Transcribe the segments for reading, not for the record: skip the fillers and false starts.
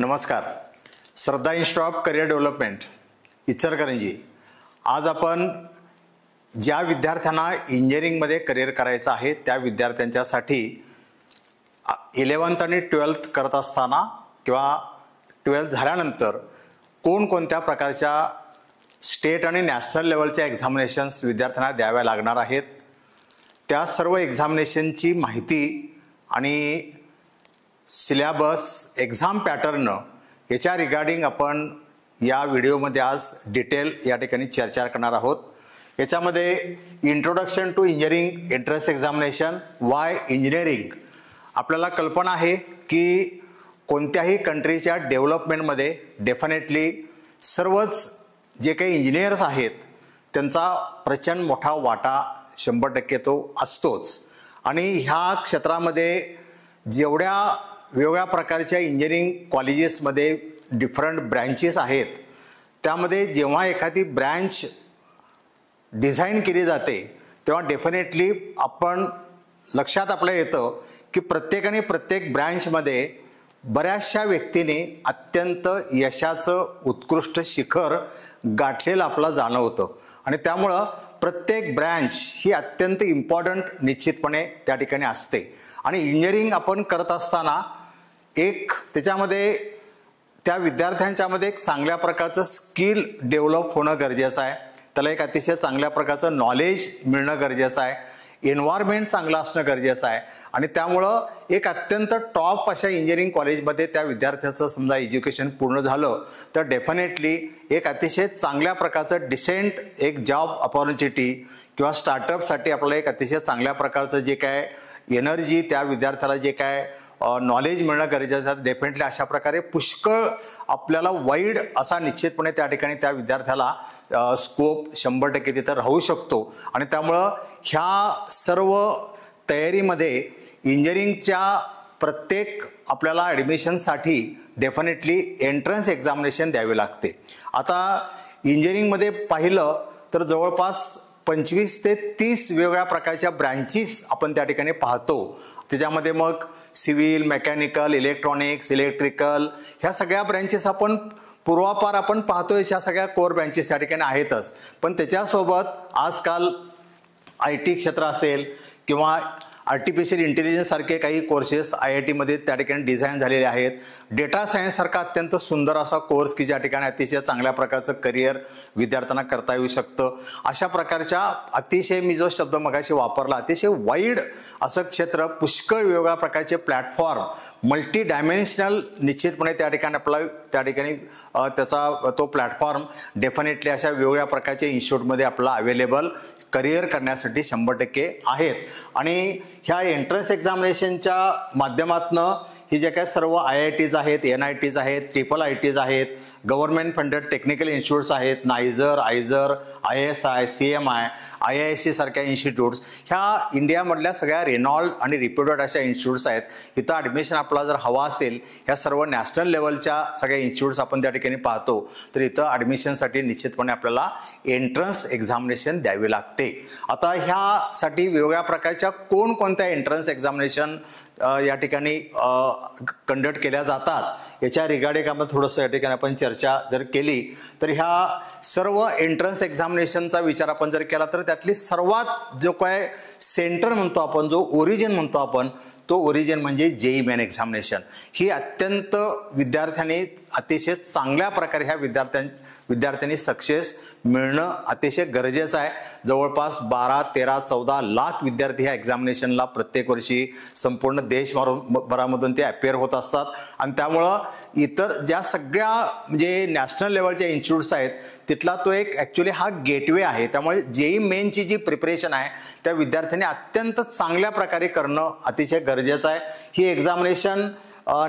नमस्कार. Shraddha institute of career development Ichalkaranji. आज आपण ज्या विद्यार्थ्यांना इंजिनिअरिंगमध्ये करिअर करायचं आहे त्या विद्यार्थ्यांच्यासाठी 11th आणि 12th करत असताना किंवा 12th झाल्यानंतर कोणकोणत्या प्रकारच्या स्टेट आणि नॅशनल लेवलच्या एक्झामिनेशन्स विद्यार्थ्यांना द्याव्या लागणार आहेत, त्या सर्व एक्झामिनेशनची माहिती आणि सिलेबस, एक्झाम पॅटर्न याच्या रिगार्डिंग आपण या व्हिडिओमध्ये आज डिटेल या ठिकाणी चर्चा करणार आहोत. याच्यामध्ये introduction to engineering entrance examination, why engineering. आपल्याला कल्पना आहे की कोणत्याही कंट्रीच्या डेव्हलपमेंटमध्ये डेफिनेटली सर्वच जे काही इंजिनियर्स आहेत त्यांचा प्रचंड मोठा वाटा 100% तो असतोच. आणि ह्या क्षेत्रामध्ये जेवढ्या वेगवेगळ्या प्रकारच्या इंजिनिअरिंग कॉलेजेसमध्ये डिफरंट ब्रँचेस आहेत, त्यामध्ये जेव्हा एखादी ब्रँच डिझाईन केली जाते तेव्हा डेफिनेटली आपण लक्षात आपल्या येतं की प्रत्येक ब्रँचमध्ये बऱ्याचशा व्यक्तीने अत्यंत यशाचं उत्कृष्ट शिखर गाठलेलं आपलं जाणवतं. आणि त्यामुळं प्रत्येक ब्रँच ही अत्यंत इम्पॉर्टंट निश्चितपणे त्या ठिकाणी असते. आणि इंजिनिअरिंग आपण करत असताना एक त्याच्यामध्ये त्या विद्यार्थ्यांच्यामध्ये एक चांगल्या प्रकारचं स्किल डेव्हलप होणं गरजेचं आहे. त्याला एक अतिशय चांगल्या प्रकारचं नॉलेज मिळणं गरजेचं आहे. एन्व्हायरमेंट चांगलं असणं गरजेचं आहे. आणि त्यामुळं एक अत्यंत टॉप अशा इंजिनिअरिंग कॉलेजमध्ये त्या विद्यार्थ्याचं समजा एज्युकेशन पूर्ण झालं तर डेफिनेटली एक अतिशय चांगल्या प्रकारचं डिसेंट एक जॉब अपॉर्च्युनिटी किंवा स्टार्टअपसाठी आपल्याला एक अतिशय चांगल्या प्रकारचं जे काय एनर्जी त्या विद्यार्थ्याला जे काय नॉलेज मिळणं गरजेचं आहे, डेफिनेटली अशा प्रकारे पुष्कळ आपल्याला वाईड असा निश्चितपणे त्या ठिकाणी त्या विद्यार्थ्याला स्कोप 100% तिथं राहू शकतो. आणि त्यामुळं ह्या सर्व तयारीमध्ये इंजिनिअरिंगच्या प्रत्येक आपल्याला ॲडमिशनसाठी डेफिनेटली एंट्रन्स एक्झामिनेशन द्यावे लागते. आता इंजिनिअरिंगमध्ये पाहिलं तर जवळपास 25 ते 30 वेगवेगळ्या प्रकारच्या ब्रँचेस आपण त्या ठिकाणी पाहतो. त्याच्यामध्ये मग सिव्हिल, मेकॅनिकल, इलेक्ट्रॉनिक्स, इलेक्ट्रिकल ह्या सगळ्या ब्रँचेस आपण पूर्वापार आपण पाहतोय. ह्या सगळ्या कोर ब्रँचेस त्या ठिकाणी आहेतच. पण त्याच्यासोबत आजकाल IT क्षेत्र असेल किंवा आर्टिफिशियल इंटेलिजन्स सारखे काही कोर्सेस IIT त्या ठिकाणी डिझाईन झालेले आहेत. डेटा सायन्स सारखा अत्यंत सुंदर असा कोर्स की ज्या ठिकाणी अतिशय चांगल्या प्रकारचं करिअर विद्यार्थ्यांना करता येऊ शकतं. अशा प्रकारच्या अतिशय, मी जो शब्द मगाशी वापरला, अतिशय वाईड असं क्षेत्र, पुष्कळ वेगवेगळ्या प्रकारचे प्लॅटफॉर्म, मल्टी डायमेन्शनल निश्चितपणे त्या ठिकाणी आपला त्या ठिकाणी त्याचा तो प्लॅटफॉर्म डेफिनेटली अशा वेगवेगळ्या प्रकारच्या इन्स्टिट्यूटमध्ये आपला अवेलेबल करिअर करण्यासाठी 100% आहेत. आणि ह्या एंट्रन्स एक्झामिनेशनच्या माध्यमातनं ही जे काय सर्व IITs आहेत, NITs आहेत, IITs आहेत, गव्हर्नमेंट फंडेड टेक्निकल इन्स्टिट्यूट्स आहेत, नायझर, आयझर, ISI, CMI, IISc सारख्या इन्स्टिट्यूट्स, ह्या इंडियामधल्या सगळ्या रेनॉल्ड आणि रिप्युटेड अशा इन्स्टिट्यूट्स आहेत. इथं ॲडमिशन आपला जर हवा असेल, ह्या सर्व नॅशनल लेवलच्या सगळ्या इन्स्टिट्यूट्स आपण त्या ठिकाणी पाहतो, तर इथं ॲडमिशनसाठी निश्चितपणे आपल्याला एंट्रन्स एक्झामिनेशन द्यावी लागते. आता ह्यासाठी वेगवेगळ्या प्रकारच्या कोणकोणत्या एंट्रन्स एक्झामिनेशन या ठिकाणी कंडक्ट केल्या जातात याच्या रिगार्डिंग आपण थोडंसं या ठिकाणी आपण चर्चा जर केली तर ह्या सर्व एंट्रन्स एक्झामिनेशनचा विचार आपण जर केला तर त्यातली सर्वात जो काय सेंटर म्हणतो आपण, जो ओरिजिन म्हणतो आपण, तो ओरिजिन म्हणजे JEE मेन एक्झामिनेशन. ही अत्यंत विद्यार्थ्यांनी अतिशय चांगल्या प्रकारे ह्या विद्यार्थ्यांनी सक्सेस मिळणं अतिशय गरजेचं आहे. जवळपास 12, 13, 14 लाख विद्यार्थी ह्या एक्झामिनेशनला प्रत्येक वर्षी संपूर्ण देशभरामधून ते अपेअर होत असतात. आणि त्यामुळं इतर ज्या सगळ्या म्हणजे नॅशनल लेवलच्या इन्स्टिट्यूट्स आहेत तिथला तो एक ॲक्च्युली हा गेटवे आहे. त्यामुळे JEE मेनची जी प्रिपरेशन आहे त्या विद्यार्थ्यांनी अत्यंत चांगल्या प्रकारे करणं अतिशय गरजेचं आहे. ही एक्झामिनेशन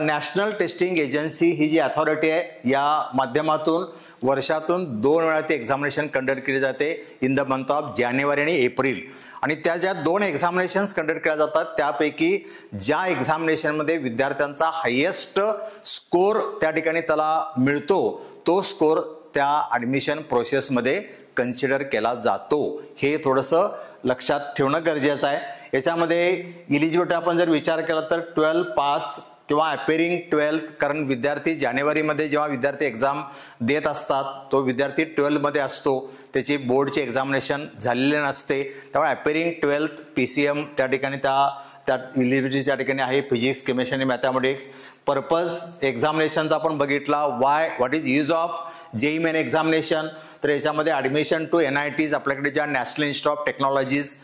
नॅशनल टेस्टिंग एजन्सी ही जी अथॉरिटी आहे या माध्यमातून वर्षातून 2 वेळा ती एक्झामिनेशन कंडक्ट केली जाते, इन द मंथ ऑफ जानेवारी आणि एप्रिल. आणि त्या ज्या 2 एक्झामिनेशन्स कंडक्ट केल्या जातात त्यापैकी ज्या एक्झामिनेशनमध्ये विद्यार्थ्यांचा हायेस्ट स्कोर त्या ठिकाणी त्याला मिळतो तो स्कोर त्या ॲडमिशन प्रोसेसमध्ये कन्सिडर केला जातो. हे थोडंसं लक्षात ठेवणं गरजेचं आहे. याच्यामध्ये इलिजिबिलिटी आपण जर विचार केला तर 12 पास किंवा अपेरिंग 12th, कारण विद्यार्थी जानेवारीमध्ये जेव्हा विद्यार्थी एक्झाम देत असतात तो विद्यार्थी 12 मध्ये असतो, त्याची बोर्डची एक्झामिनेशन झालेली नसते, त्यामुळे अपेरिंग 12th PCM त्या ठिकाणी त्या इलिजिबिलिटी त्या ठिकाणी आहे, फिजिक्स, केमिस्ट्री आणि मॅथमॅटिक्स. पर्पज एक्झामिनेशनचा आपण बघितला, what is use of JEE main examination. तर याच्यामध्ये ॲडमिशन टू NITs आपल्याकडे ज्या national institute of technologies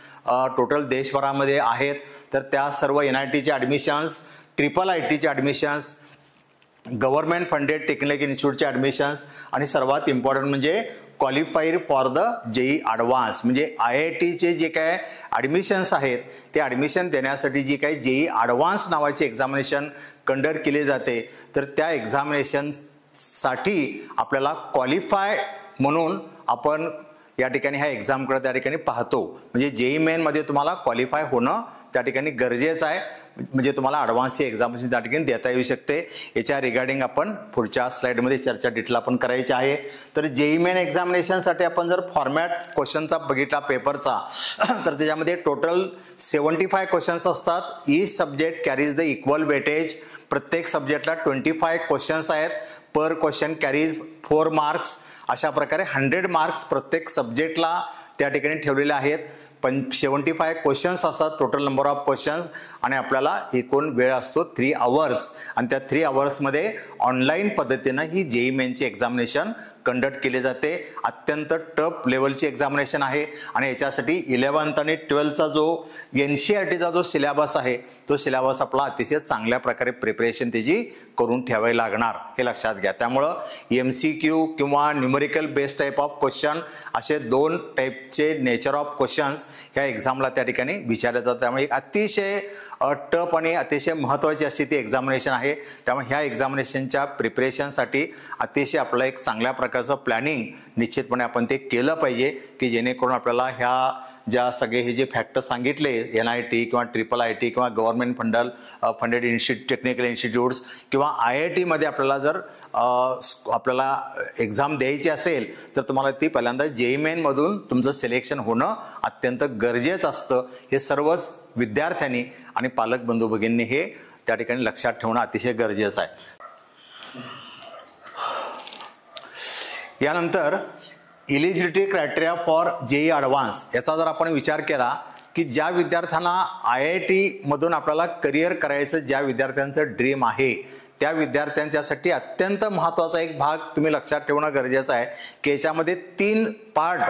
total देशभरामध्ये आहेत, तर त्या सर्व NITचे ॲडमिशन्स, IIITचे ॲडमिशन्स, गव्हर्नमेंट फंडेड टेक्निकल इन्स्टिट्यूटचे ॲडमिशन्स आणि सर्वात इम्पॉर्टंट म्हणजे qualified for the JEE advance, म्हणजे IITचे जे काय ॲडमिशन्स आहेत ते ॲडमिशन देण्यासाठी जी काही JEE ॲडव्हान्स नावाची एक्झामिनेशन कंडक्ट केली जाते, तर त्या एक्झामिनेशनसाठी आपल्याला क्वालिफाय म्हणून आपण या ठिकाणी ह्या एक्झामकडे त्या ठिकाणी पाहतो. म्हणजे JEE मेनमध्ये तुम्हाला क्वालिफाय होणं त्या ठिकाणी गरजेचं आहे, म्हणजे तुम्हाला ॲडव्हान्सची एक्झामिनेशन त्या ठिकाणी देता येऊ शकते. याच्या रिगार्डिंग आपण पुढच्या स्लाइडमध्ये चर्चा डिटेल आपण करायची आहे. तर JEE मेन एक्झामिनेशनसाठी आपण जर फॉर्मॅट क्वेश्चनचा बघितला पेपरचा, तर त्याच्यामध्ये टोटल 75 क्वेश्चन्स असतात. Each subject carries the equal weightage. प्रत्येक सब्जेक्टला 25 क्वेश्चन्स आहेत. पर क्वेश्चन कॅरीज 4 मार्क्स. अशा प्रकारे 100 मार्क्स प्रत्येक सब्जेक्टला त्या ठिकाणी ठेवलेले आहेत. 75 क्वेश्चन्स असतात, टोटल नंबर ऑफ क्वेश्चन्स, आणि आपल्याला एकूण वेळ असतो 3 आवर्स. आणि त्या 3 आवर्समध्ये ऑनलाईन पद्धतीनं ही JEE मेनची एक्झामिनेशन कंडक्ट केली जाते. अत्यंत टफ लेवलची एक्झामिनेशन आहे आणि याच्यासाठी 11th आणि 12thचा जो NCERTचा जो सिलेबस आहे तो सिलेबस आपला अतिशय चांगल्या प्रकारे प्रिपरेशन त्याची करून ठेवावी लागणार, हे लक्षात घ्या. त्यामुळं MCQ किंवा numerical based type of question असे 2 टाईपचे नेचर ऑफ क्वेश्चन्स ह्या एक्झामला त्या ठिकाणी विचारले जातात. त्यामुळे एक अतिशय टफ आणि अतिशय महत्त्वाची अशी ती एक्झामिनेशन आहे. त्यामुळे ह्या एक्झामिनेशनच्या प्रिपरेशनसाठी अतिशय आपल्याला एक चांगल्या प्रकारचं प्लॅनिंग निश्चितपणे आपण ते केलं पाहिजे, की जेणेकरून आपल्याला ह्या ज्या सगळे हे जे फॅक्टर्स सांगितले NIT किंवा IIIT किंवा गव्हर्नमेंट फंडेड टेक्निकल इन्स्टिट्यूट्स किंवा IIT मध्ये आपल्याला जर आपल्याला एक्झाम द्यायची असेल तर तुम्हाला ती पहिल्यांदा JEE मेनमधून तुमचं सिलेक्शन होणं अत्यंत गरजेचं असतं. हे सर्वच विद्यार्थ्यांनी आणि पालक बंधू भगिनींनी हे त्या ठिकाणी लक्षात ठेवणं अतिशय गरजेचं आहे. यानंतर eligibility criteria for JEE advance याचा जर आपण विचार केला, की ज्या विद्यार्थ्यांना IIT मधून आपल्याला करिअर करायचं, ज्या विद्यार्थ्यांचं ड्रीम आहे त्या विद्यार्थ्यांच्यासाठी अत्यंत महत्त्वाचा एक भाग तुम्ही लक्षात ठेवणं गरजेचं आहे, की याच्यामध्ये 3 पार्ट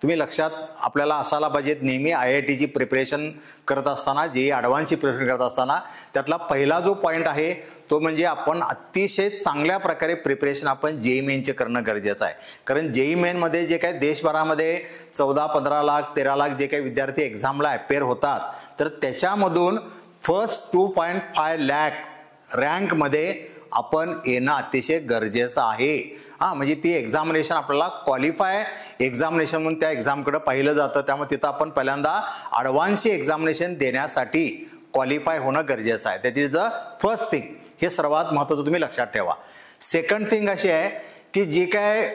तुम्ही लक्षात आपल्याला असायला पाहिजेत. नेहमी IITची प्रिपरेशन करत असताना, JEE ॲडव्हान्सची प्रिपरेशन करत असताना त्यातला पहिला जो पॉईंट आहे तो म्हणजे आपण अतिशय चांगल्या प्रकारे प्रिपरेशन आपण JEE मेनचे करणं गरजेचं आहे. कारण JEE मेनमध्ये जे काही देशभरामध्ये 14-15 लाख 13 लाख जे काही विद्यार्थी एक्झामला अपेअर होतात, तर त्याच्यामधून फर्स्ट 2.5 लाख रँकमध्ये आपण येणं अतिशय गरजेचं आहे. म्हणजे ती एक्झामिनेशन आपल्याला क्वालिफाय एक्झामिनेशन म्हणून त्या एक्झामकडे पाहिलं जातं. त्यामुळे तिथं आपण पहिल्यांदा ॲडव्हान्सची एक्झामिनेशन देण्यासाठी क्वालिफाय होणं गरजेचं आहे. That is the first thing. हे सर्वात महत्त्वाचं तुम्ही लक्षात ठेवा. सेकंड थिंग अशी आहे की जे काय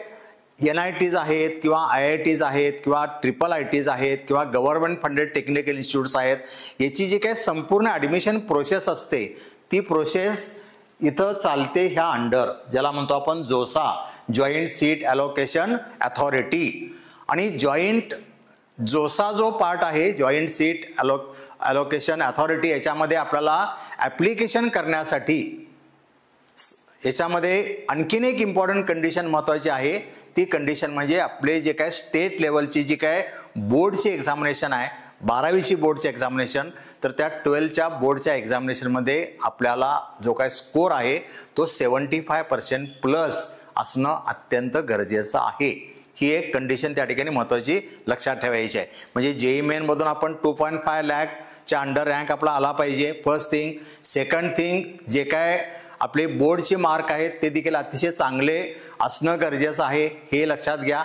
NITs आहेत किंवा IITs आहेत किंवा IIITs आहेत किंवा गव्हर्नमेंट फंडेड टेक्निकल इन्स्टिट्यूट्स आहेत, याची जी काही संपूर्ण ॲडमिशन प्रोसेस असते ती प्रोसेस इथं चालते ह्या अंडर, ज्याला म्हणतो आपण जोसा, जॉईंट सीट ॲलोकेशन अथॉरिटी. आणि जोसा जो पार्ट आहे, जॉईंट सीट ॲलोकेशन अथॉरिटी, याच्यामध्ये आपल्याला ॲप्लिकेशन करण्यासाठी याच्यामध्ये आणखीन एक इम्पॉर्टंट कंडिशन महत्त्वाची आहे. ती कंडिशन म्हणजे आपले जे काय स्टेट लेवलची जी काय बोर्डची एक्झामिनेशन आहे, 12वीची बोर्डची एक्झामिनेशन, तर त्या 12च्या बोर्डच्या एक्झामिनेशनमध्ये आपल्याला जो काय स्कोर आहे तो 75% प्लस असणं अत्यंत गरजेचं आहे. ही एक कंडिशन त्या ठिकाणी महत्त्वाची लक्षात ठेवायची आहे. म्हणजे JEE मेनमधून आपण 2.5 लाखच्या अंडर रँक आपला आला पाहिजे, फर्स्ट थिंग. सेकंड थिंग, जे काय आपले बोर्डचे मार्क आहेत ते देखील अतिशय चांगले असणं गरजेचं आहे, हे लक्षात घ्या.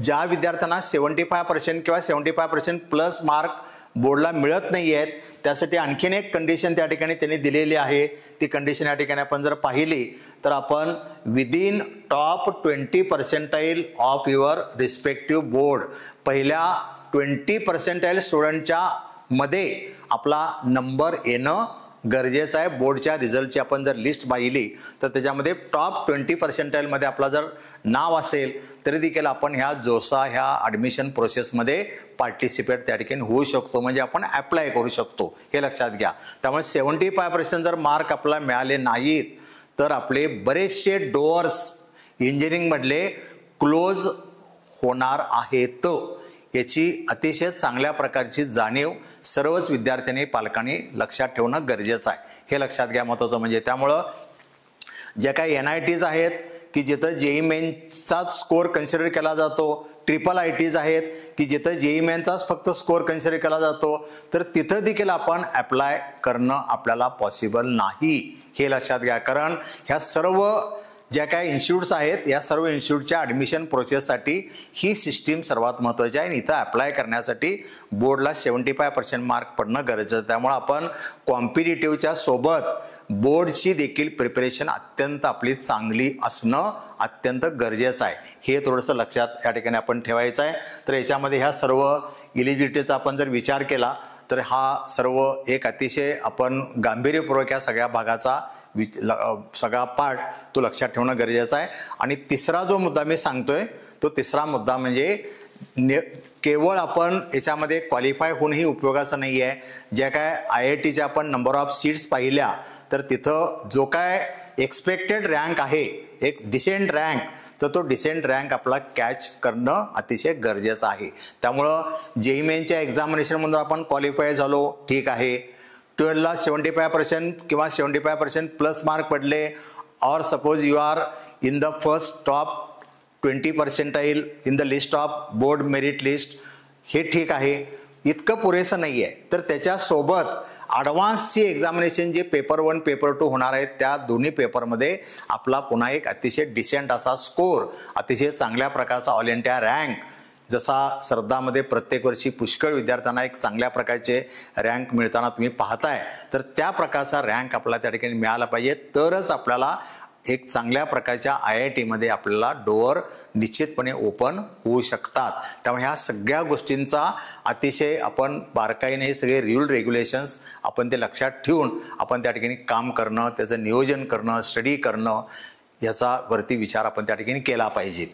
ज्या विद्यार्थ्यांना 75% किंवा 75% प्लस मार्क बोर्डला मिळत नाही आहेत, त्यासाठी आणखीन एक कंडिशन त्या ठिकाणी त्यांनी दिलेली आहे. ती कंडिशन या ठिकाणी आपण जर पाहिली तर आपण within top 20% of your respective board, पहिल्या 20% स्टुडंटच्या मध्ये आपला नंबर येणं गरजेचं आहे. बोर्डच्या रिझल्टची आपण जर लिस्ट पाहिली तर त्याच्यामध्ये टॉप 20% मध्ये आपला जर नाव असेल तरी देखील आपण ह्या जोसा ह्या ॲडमिशन प्रोसेसमध्ये पार्टिसिपेट त्या ठिकाणी होऊ शकतो, म्हणजे आपण ॲप्लाय करू शकतो, हे लक्षात घ्या. त्यामुळे 75% जर मार्क आपल्याला मिळाले नाहीत तर आपले बरेचसे डोअर्स इंजिनिअरिंगमधले क्लोज होणार आहेत. याची अतिशय चांगल्या प्रकारची जाणीव सर्वच विद्यार्थ्यांनी पालकांनी लक्षात ठेवणं गरजेचं आहे, हे लक्षात घ्या महत्त्वाचं. म्हणजे त्यामुळं ज्या काही NITs आहेत की जिथं JEE मेन्सचाच स्कोअर कन्सिडर केला जातो, ट्रिपल ITs आहेत की जिथं JEE मेन्सचाच फक्त स्कोअर कन्सिडर केला जातो, तर तिथं देखील आपण ॲप्लाय करणं आपल्याला पॉसिबल नाही, हे लक्षात घ्या. कारण ह्या सर्व ज्या काही इन्स्टिट्यूट्स आहेत या सर्व इन्स्टिट्यूटच्या ॲडमिशन प्रोसेससाठी ही सिस्टीम सर्वात महत्त्वाची आहे. आणि इथं ॲप्लाय करण्यासाठी बोर्डला 75% मार्क पडणं गरजेचं आहे. त्यामुळे आपण कॉम्पिटिटिव्हच्या सोबत बोर्डची देखील प्रिपरेशन अत्यंत आपली चांगली असणं अत्यंत गरजेचं आहे, हे थोडंसं लक्षात या ठिकाणी आपण ठेवायचं आहे. तर याच्यामध्ये ह्या सर्व इलिजिबिलिटीचा आपण जर विचार केला तर हा सर्व एक अतिशय आपण गांभीर्यपूर्वक या सगळ्या भागाचा सगळा पार्ट तो लक्षात ठेवणं गरजेचं आहे. आणि तिसरा जो मुद्दा मी सांगतोय तो तिसरा मुद्दा म्हणजे केवळ आपण याच्यामध्ये क्वालिफाय होणंही उपयोगाचं नाही आहे. ज्या काय IITच्या आपण नंबर ऑफ सीट्स पाहिल्या तर तिथं जो काय एक्सपेक्टेड रँक आहे एक डिसेंट रँक, तर तो डिसेंट रँक आपला कॅच करणं अतिशय गरजेचं आहे. त्यामुळं JEE मेन्सच्या एक्झामिनेशनमधून आपण क्वालिफाय झालो, ठीक आहे. 12ला 75% किंवा 75% प्लस मार्क पडले, और suppose you are in the first top 20% in the list of board merit list, हे ठीक आहे. इतकं पुरेसं नाही आहे. तर त्याच्यासोबत ॲडव्हान्सची एक्झामिनेशन जे पेपर 1 पेपर 2 होणार आहेत त्या दोन्ही पेपरमध्ये आपला पुन्हा एक अतिशय डिसेंट असा स्कोअर, अतिशय चांगल्या प्रकारचा ऑल इंडिया रँक, जसा स्पर्धामध्ये प्रत्येक वर्षी पुष्कळ विद्यार्थ्यांना एक चांगल्या प्रकारचे रँक मिळताना तुम्ही पाहताय, तर त्या प्रकारचा रँक आपल्याला त्या ठिकाणी मिळाला पाहिजे. तरच आपल्याला एक चांगल्या प्रकारच्या IITमध्ये आपल्याला डोअर निश्चितपणे ओपन होऊ शकतात. त्यामुळे ह्या सगळ्या गोष्टींचा अतिशय आपण बारकाईने हे सगळे रूल रेग्युलेशन्स आपण ते लक्षात ठेवून आपण त्या ठिकाणी काम करणं, त्याचं नियोजन करणं, स्टडी करणं, याचा वरती विचार आपण त्या ठिकाणी केला पाहिजे.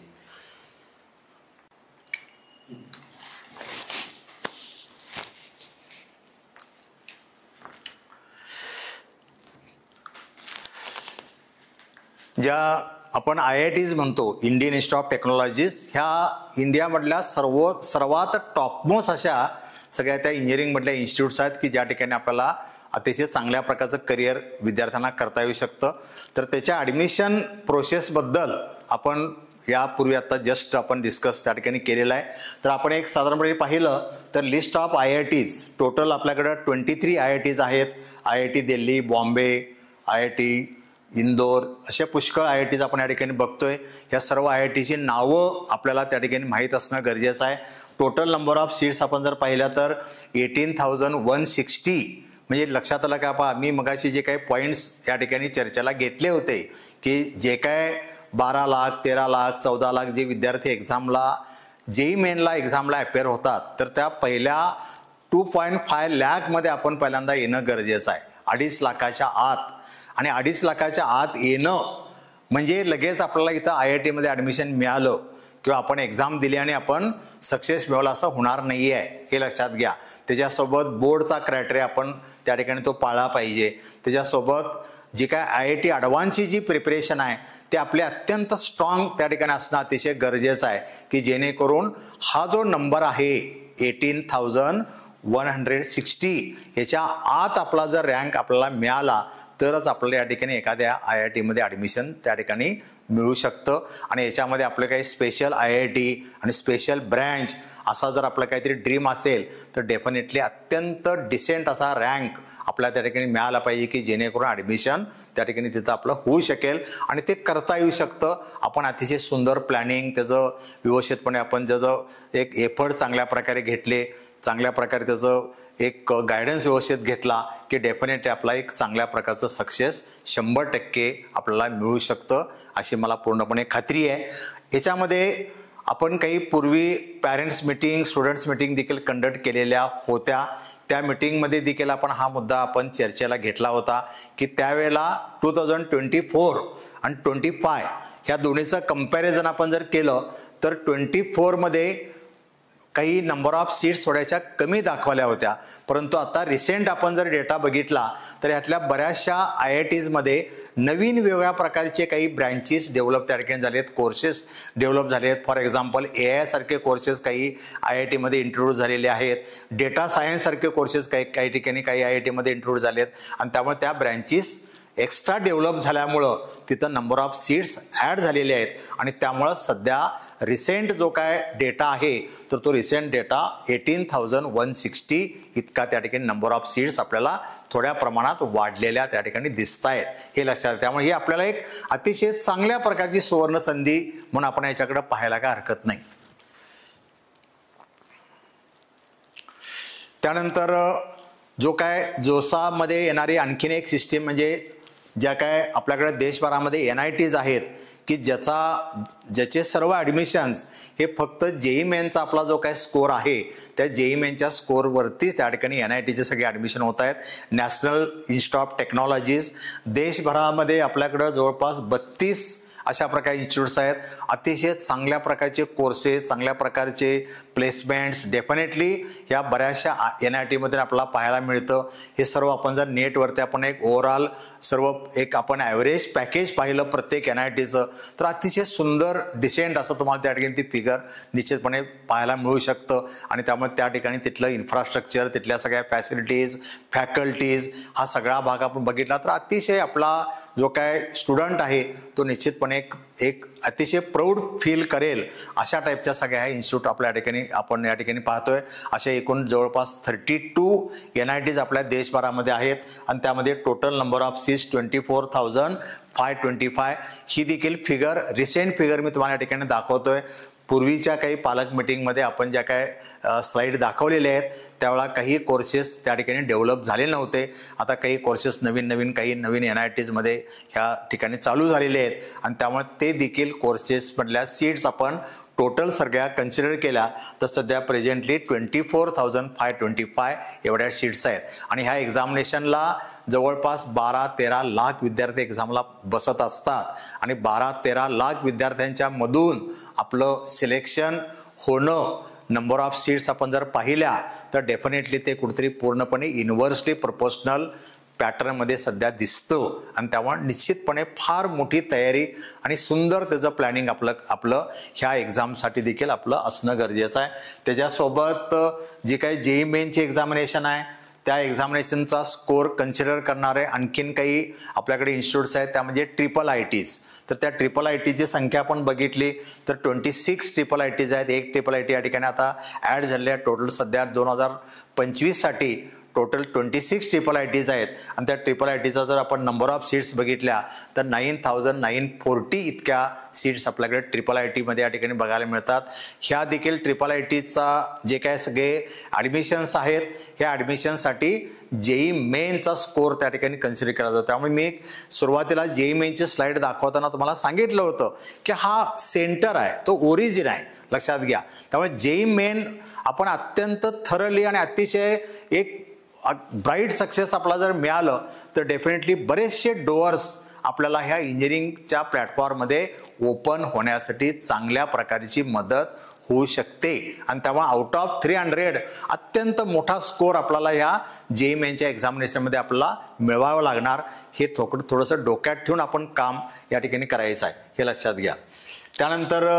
ज्या आपण IITs म्हणतो, इंडियन इन्स्टिट्यूट ऑफ टेक्नॉलॉजीज, ह्या इंडियामधल्या सर्वात टॉपमोस्ट अशा सगळ्या त्या इंजिनिअरिंगमधल्या इन्स्टिट्यूट्स आहेत की ज्या ठिकाणी आपल्याला अतिशय चांगल्या प्रकारचं करिअर विद्यार्थ्यांना करता येऊ शकतं. तर त्याच्या ॲडमिशन प्रोसेसबद्दल आपण यापूर्वी आता जस्ट आपण डिस्कस त्या ठिकाणी केलेलं आहे. तर आपण एक साधारणपणे पाहिलं तर लिस्ट ऑफ IITs टोटल आपल्याकडं 23 IITs आहेत. IIT दिल्ली, बॉम्बे, IIT इंदोर, अशा पुष्कळ IITs आपण या ठिकाणी बघतोय. ह्या सर्व IITची नावं आपल्याला त्या ठिकाणी माहीत असणं गरजेचं आहे. टोटल नंबर ऑफ सीट्स आपण जर पाहिल्या तर 18,160, म्हणजे लक्षात आलं का पहा, मी मगाशी जे काही पॉईंट्स या ठिकाणी चर्चेला घेतले होते की जे काय 12 लाख 13 लाख 14 लाख जे विद्यार्थी एक्झामला JEE मेनला एक्झामला अपेअर होतात, तर त्या पहिल्या 2.5 लाखमध्ये आपण पहिल्यांदा येणं गरजेचं आहे. 2.5 लाखाच्या आत. आणि 2.5 लाखाच्या आत येणं म्हणजे लगेच आपल्याला इथं IITमध्ये ॲडमिशन मिळालं किंवा आपण एक्झाम दिली आणि आपण सक्सेस मिळवला असं होणार नाही आहे, हे लक्षात घ्या. त्याच्यासोबत बोर्डचा क्रायटेरिया आपण त्या ठिकाणी तो पाळला पाहिजे. त्याच्यासोबत जी काय IIT ॲडव्हान्सची जी प्रिपरेशन आहे ते आपले अत्यंत स्ट्रॉंग त्या ठिकाणी असणं अतिशय गरजेचं आहे की जेणेकरून हा जो नंबर आहे 18,160 याच्या आत आपला जर रँक आपल्याला मिळाला तरच आपल्याला या ठिकाणी एखाद्या IITमध्ये ॲडमिशन त्या ठिकाणी मिळू शकतं. आणि याच्यामध्ये आपलं काही स्पेशल IIT आणि स्पेशल ब्रँच असा जर आपलं काहीतरी ड्रीम असेल तर डेफिनेटली अत्यंत डिसेंट असा रँक आपल्याला त्या ठिकाणी मिळाला पाहिजे की जेणेकरून ॲडमिशन त्या ठिकाणी तिथं आपलं होऊ शकेल आणि ते करता येऊ शकतं. आपण अतिशय सुंदर प्लॅनिंग त्याचं व्यवस्थितपणे आपण त्याचं एक एफर्ट चांगल्या प्रकारे घेतले, चांगल्या प्रकारे त्याचं एक गायडन्स व्यवस्थित घेतला की डेफिनेटली आपला एक चांगल्या प्रकारचं सक्सेस 100% आपल्याला मिळू शकतं अशी मला पूर्णपणे खात्री आहे. याच्यामध्ये आपण काही पूर्वी पॅरेंट्स मीटिंग, स्टुडंट्स मीटिंग देखील कंडक्ट केलेल्या होत्या त्या मीटिंगमध्ये देखील आपण मुद्दा आपण चर्चेला घेतला होता की त्यावेळेला 2024 आणि 25 ह्या दोन्हीचं कंपॅरिझन आपण जर केलं तर 24 मध्ये काही नंबर ऑफ सीट्स थोड्याशा कमी दाखवल्या होत्या, परंतु आता रिसेंट आपण जर डेटा बघितला तर यातल्या बऱ्याचशा IITs मध्ये नवीन वेगळ्या प्रकारचे काही ब्रँचेस डेव्हलप त्या ठिकाणी झालेत, कोर्सेस डेव्हलप झाले आहेत. फॉर एक्झाम्पल AI सारखे कोर्सेस काही IIT मध्ये इंट्रोड्यूस झालेले आहेत, डेटा सायन्स सारखे कोर्सेस काही ठिकाणी काही IIT मध्ये इंट्रोड्यूस झालेत आणि त्यामुळे त्या ब्रँचेस एक्स्ट्रा डेव्हलप झाल्यामुळं तिथं नंबर ऑफ सीट्स ॲड झालेले आहेत आणि त्यामुळं सध्या रिसेंट जो काय डेटा आहे तर तो रिसेंट डेटा 18,160 इतका त्या ठिकाणी नंबर ऑफ सीट्स आपल्याला थोड्या प्रमाणात वाढलेल्या त्या ठिकाणी दिसत आहेत, हे लक्षात. त्यामुळे ही आपल्याला एक अतिशय चांगल्या प्रकारची सुवर्ण संधी म्हणून आपण याच्याकडे पाहायला काय हरकत नाही. त्यानंतर जो काय जोसामध्ये येणारी आणखीन एक सिस्टीम म्हणजे ज्या काय आपल्याकडे देशभरामध्ये NITs आहेत की ज्याचे सर्व ॲडमिशन्स हे फक्त JEE मेनचा आपला जो काय स्कोर आहे त्या JEE मेनच्या स्कोरवरतीच त्या ठिकाणी NITचे सगळे ॲडमिशन होत आहेत. नॅशनल इन्स्टिट्यूट ऑफ टेक्नॉलॉजीज देशभरामध्ये आपल्याकडं जवळपास 32 अशा प्रकारे इन्स्टिट्यूट्स आहेत. अतिशय चांगल्या प्रकारचे कोर्सेस, चांगल्या प्रकारचे प्लेसमेंट्स डेफिनेटली या बऱ्याचशा NIT मध्ये आपल्याला पाहायला मिळतं. हे सर्व आपण जर नेटवरती आपण एक ओव्हरऑल सर्व एक आपण ॲव्हरेज पॅकेज पाहिलं प्रत्येक NITचं तर अतिशय सुंदर डिसेंट असं तुम्हाला त्या ठिकाणी ती फिगर निश्चितपणे पाहायला मिळू शकतं आणि त्यामुळे त्या ठिकाणी तिथलं इन्फ्रास्ट्रक्चर, तिथल्या सगळ्या फॅसिलिटीज, फॅकल्टीज हा सगळा भाग आपण बघितला तर अतिशय आपला जो काय स्टुडंट आहे तो निश्चितपणे एक अतिशय प्राऊड फील करेल अशा टाईपच्या सगळ्या ह्या इन्स्टिट्यूट आपल्या ठिकाणी आपण या ठिकाणी पाहतोय. अशा एकूण जवळपास 32 NITs आपल्या देशभरामध्ये आहेत आणि त्यामध्ये टोटल नंबर ऑफ सीट्स 24,525 ही देखील फिगर रिसेंट फिगर मी तुम्हाला या ठिकाणी दाखवतोय. पूर्वीच्या काही पालक मीटिंगमध्ये आपण ज्या काय स्लाईड दाखवलेल्या आहेत त्यावेळेला काही कोर्सेस त्या ठिकाणी डेव्हलप झाले नव्हते. आता काही कोर्सेस काही नवीन NITs मध्ये ह्या ठिकाणी चालू झालेले आहेत आणि त्यामुळे ते देखील कोर्सेसमधल्या सीट्स आपण टोटल सगळ्या कन्सिडर केल्या तर सध्या प्रेझेंटली 24,525 एवढ्या सीट्स आहेत आणि ह्या एक्झामिनेशनला जवळपास 12-13 लाख विद्यार्थी एक्झामला बसत असतात आणि 12-13 लाख विद्यार्थ्यांच्या मधून आपलं सिलेक्शन होणं नंबर ऑफ सीट्स आपण जर पाहिल्या तर डेफिनेटली ते कुठेतरी पूर्णपणे इन्व्हर्सली प्रोपोर्शनल पॅटर्नमध्ये सध्या दिसतं आणि त्यामुळे निश्चितपणे फार मोठी तयारी आणि सुंदर त्याचं प्लॅनिंग आपलं ह्या एक्झामसाठी देखील आपलं असणं गरजेचं आहे. त्याच्यासोबत जी काही JEE मेनची एक्झामिनेशन आहे त्या एक्झामिनेशनचा स्कोर कन्सिडर करणारे आणखीन काही आपल्याकडे इन्स्टिट्यूट्स आहेत त्यामध्ये IITs. तर त्या IITची संख्या आपण बघितली तर 26 IITs आहेत. एक IIT या ठिकाणी आता ॲड झालेले आहे. टोटल सध्या 2025 साठी टोटल 26 IITs आहेत आणि त्या IITचा जर आपण नंबर ऑफ सीट्स बघितल्या तर 9,940 इतक्या सीट्स आपल्याकडे IIT मध्ये या ठिकाणी बघायला मिळतात. ह्या देखील IITचा जे काय सगळे ॲडमिशन्स आहेत ह्या ॲडमिशनसाठी JEE मेनचा स्कोर त्या ठिकाणी कन्सिडर केला जातो. त्यामुळे मी सुरुवातीला JEE मेनची स्लाईड दाखवताना तुम्हाला सांगितलं होतं की हा सेंटर आहे, तो ओरिजिन आहे, लक्षात घ्या. त्यामुळे JEE मेन आपण अत्यंत थरली आणि अतिशय एक ब्राईट सक्सेस आपला जर मिळालं तर डेफिनेटली बरेचसे डोअर्स आपल्याला ह्या इंजिनिअरिंगच्या प्लॅटफॉर्ममध्ये ओपन होण्यासाठी चांगल्या प्रकारची मदत होऊ शकते आणि त्यामुळे आउट ऑफ 300 अत्यंत मोठा स्कोर आपल्याला ह्या JEE मेनच्या एक्झामिनेशनमध्ये आपल्याला मिळवावं लागणार. हे थोडंसं डोक्यात ठेवून आपण काम या ठिकाणी करायचं आहे, हे लक्षात घ्या. त्यानंतर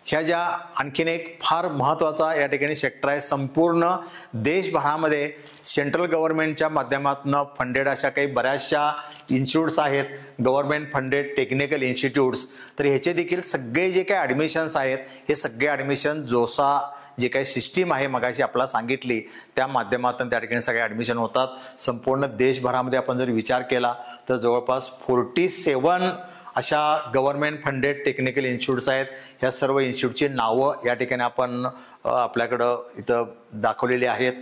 ह्या ज्या आणखीन एक फार महत्त्वाचा या ठिकाणी सेक्टर आहे. संपूर्ण देशभरामध्ये सेंट्रल गव्हर्नमेंटच्या माध्यमातून फंडेड अशा काही बऱ्याचशा इन्स्टिट्यूट्स आहेत, गव्हर्नमेंट फंडेड टेक्निकल इन्स्टिट्यूट्स. तर ह्याचे देखील सगळे जे काही ॲडमिशन्स आहेत हे सगळे ॲडमिशन जोसा जे काही सिस्टीम आहे मगाशी आपल्याला सांगितली त्या माध्यमातून त्या ठिकाणी सगळे ॲडमिशन होतात. संपूर्ण देशभरामध्ये आपण जर विचार केला तर जवळपास 47 अशा गव्हर्नमेंट फंडेड टेक्निकल इन्स्टिट्यूट्स आहेत. ह्या सर्व इन्स्टिट्यूटची नावं या ठिकाणी आपण आपल्याकडं इथं दाखवलेली आहेत.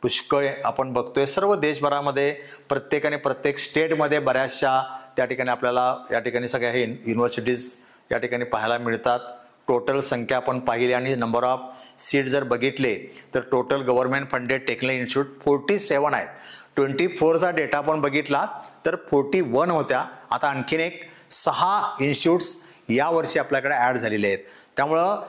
पुष्कळ आपण बघतोय सर्व देशभरामध्ये प्रत्येक स्टेटमध्ये बऱ्याचशा त्या ठिकाणी आपल्याला या ठिकाणी सगळ्या हे युनिव्हर्सिटीज या ठिकाणी पाहायला मिळतात. टोटल संख्या आपण पाहिली आणि नंबर ऑफ सीट जर बघितले तर total government funded technical institute 47 आहेत. 24चा डेटा आपण बघितला तर 41 होत्या. आता आणखीन एक 6 इन्स्टिट्यूट्स यावर्षी आपल्याकडे ॲड झालेले आहेत. त्यामुळं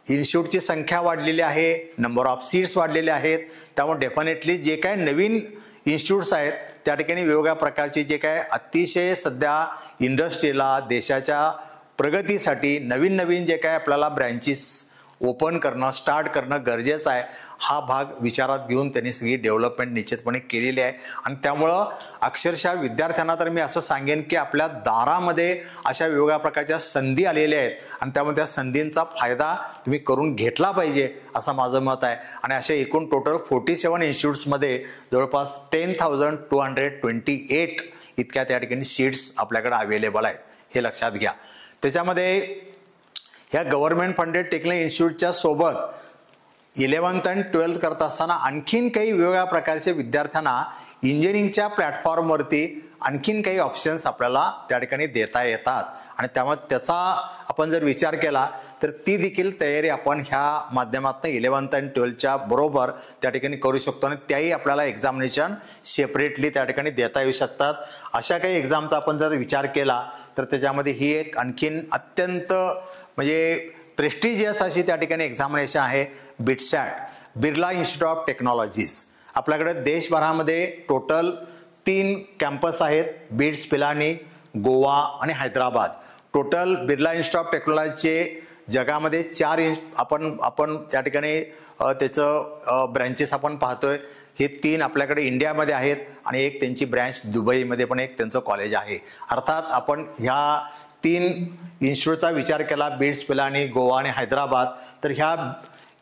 इन्स्टिट्यूटची संख्या वाढलेली आहे, नंबर ऑफ सीट्स वाढलेले आहेत. त्यामुळे डेफिनेटली जे काय नवीन इन्स्टिट्यूट्स आहेत त्या ठिकाणी वेगवेगळ्या प्रकारचे जे काय अतिशय सध्या इंडस्ट्रीला देशाच्या प्रगतीसाठी नवीन नवीन जे काय आपल्याला ब्रँचेस ओपन करणं स्टार्ट करणं गरजेचं आहे. हा भाग विचारात घेऊन त्यांनी सगळी डेव्हलपमेंट निश्चितपणे केलेली आहे. आणि त्यामुळं अक्षरशः विद्यार्थ्यांना तर मी असं सांगेन की आपल्या दारामध्ये अशा वेगवेगळ्या प्रकारच्या संधी आलेल्या आहेत आणि त्यामुळे त्या संधींचा फायदा तुम्ही करून घेतला पाहिजे असं माझं मत आहे. आणि अशा एकूण टोटल 47 इन्स्टिट्यूट्समध्ये जवळपास 10,228 इतक्या त्या ठिकाणी सीट्स आपल्याकडे अवेलेबल आहेत, हे लक्षात घ्या. त्याच्यामध्ये ह्या गव्हर्नमेंट फंडेड टेक्निकल इन्स्टिट्यूटच्या सोबत 11th आणि 12th करत असताना आणखीन काही वेगवेगळ्या प्रकारचे विद्यार्थ्यांना इंजिनिअरिंगच्या प्लॅटफॉर्मवरती आणखीन काही ऑप्शन्स आपल्याला त्या ठिकाणी देता येतात. आणि त्यामुळे त्याचा आपण जर विचार केला तर ती देखील तयारी आपण ह्या माध्यमातून 11th आणि 12thच्या बरोबर त्या ठिकाणी करू शकतो आणि त्याही आपल्याला एक्झामिनेशन सेपरेटली त्या ठिकाणी देता येऊ शकतात. अशा काही एक्झामचा आपण जर विचार केला तर त्याच्यामध्ये ही एक आणखीन अत्यंत म्हणजे प्रेस्टिजियस अशी त्या ठिकाणी एक्झामिनेशन आहे BITSAT, Birla institute of technologies. आपल्याकडे देशभरामध्ये टोटल 3 कॅम्पस आहेत, बीड्स, पिलानी, गोवा आणि Hyderabad. Total Birla institute of टेक्नॉलॉजीचे जगामध्ये 4 आपण त्या ठिकाणी त्याचं ब्रँचेस आपण पाहतोय. हे 3 आपल्याकडे इंडियामध्ये आहेत आणि एक त्यांची ब्रँच दुबईमध्ये पण एक त्यांचं कॉलेज आहे. अर्थात आपण ह्या 3 इन्स्टिट्यूटचा विचार केला, बीड्स, पिलानी, गोवा आणि हैदराबाद, तर ह्या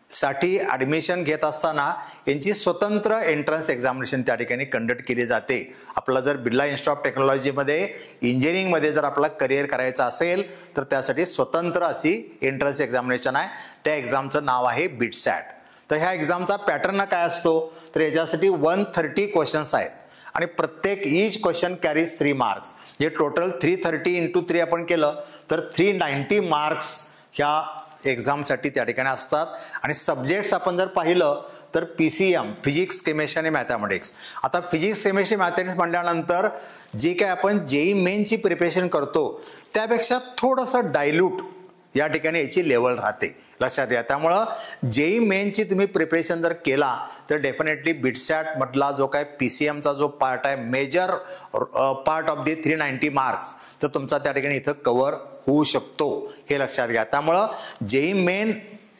साठी ॲडमिशन घेत असताना यांची स्वतंत्र एंट्रन्स एक्झामिनेशन त्या ठिकाणी कंडक्ट केली जाते. आपला जर बिर्ला इन्स्टिट्यूट ऑफ टेक्नॉलॉजीमध्ये इंजिनिअरिंगमध्ये जर आपला करिअर करायचं असेल तर त्यासाठी स्वतंत्र अशी एंट्रन्स एक्झामिनेशन आहे. त्या एक्झामचं नाव आहे बिटसॅट. तर ह्या एक्झामचा पॅटर्न काय असतो तर याच्यासाठी 130 क्वेश्चन्स आहेत आणि प्रत्येक ईच क्वेश्चन कॅरीज 3 मार्क्स. हे टोटल 330 × 3 आपण केलं तर 390 मार्क्स ह्या एक्झामसाठी त्या ठिकाणी असतात. आणि सब्जेक्ट्स आपण जर पाहिलं तर PCM, फिजिक्स, केमिस्ट्री आणि मॅथमॅटिक्स. आता फिजिक्स, केमिस्ट्री, मॅथमॅटिक्स म्हटल्यानंतर जे काय आपण JEE मेनची प्रिपरेशन करतो त्यापेक्षा थोडंसं डायल्यूट या ठिकाणी याची लेवल राहते, लक्षात घ्या. त्यामुळं JEE मेनची तुम्ही प्रिपरेशन जर केला तर डेफिनेटली बिटसॅट मधला जो काय PCMचा जो पार्ट आहे, major part of the 390 marks, तर तुमचा त्या ठिकाणी इथं कव्हर होऊ शकतो, हे लक्षात घ्या. त्यामुळं JEE मेन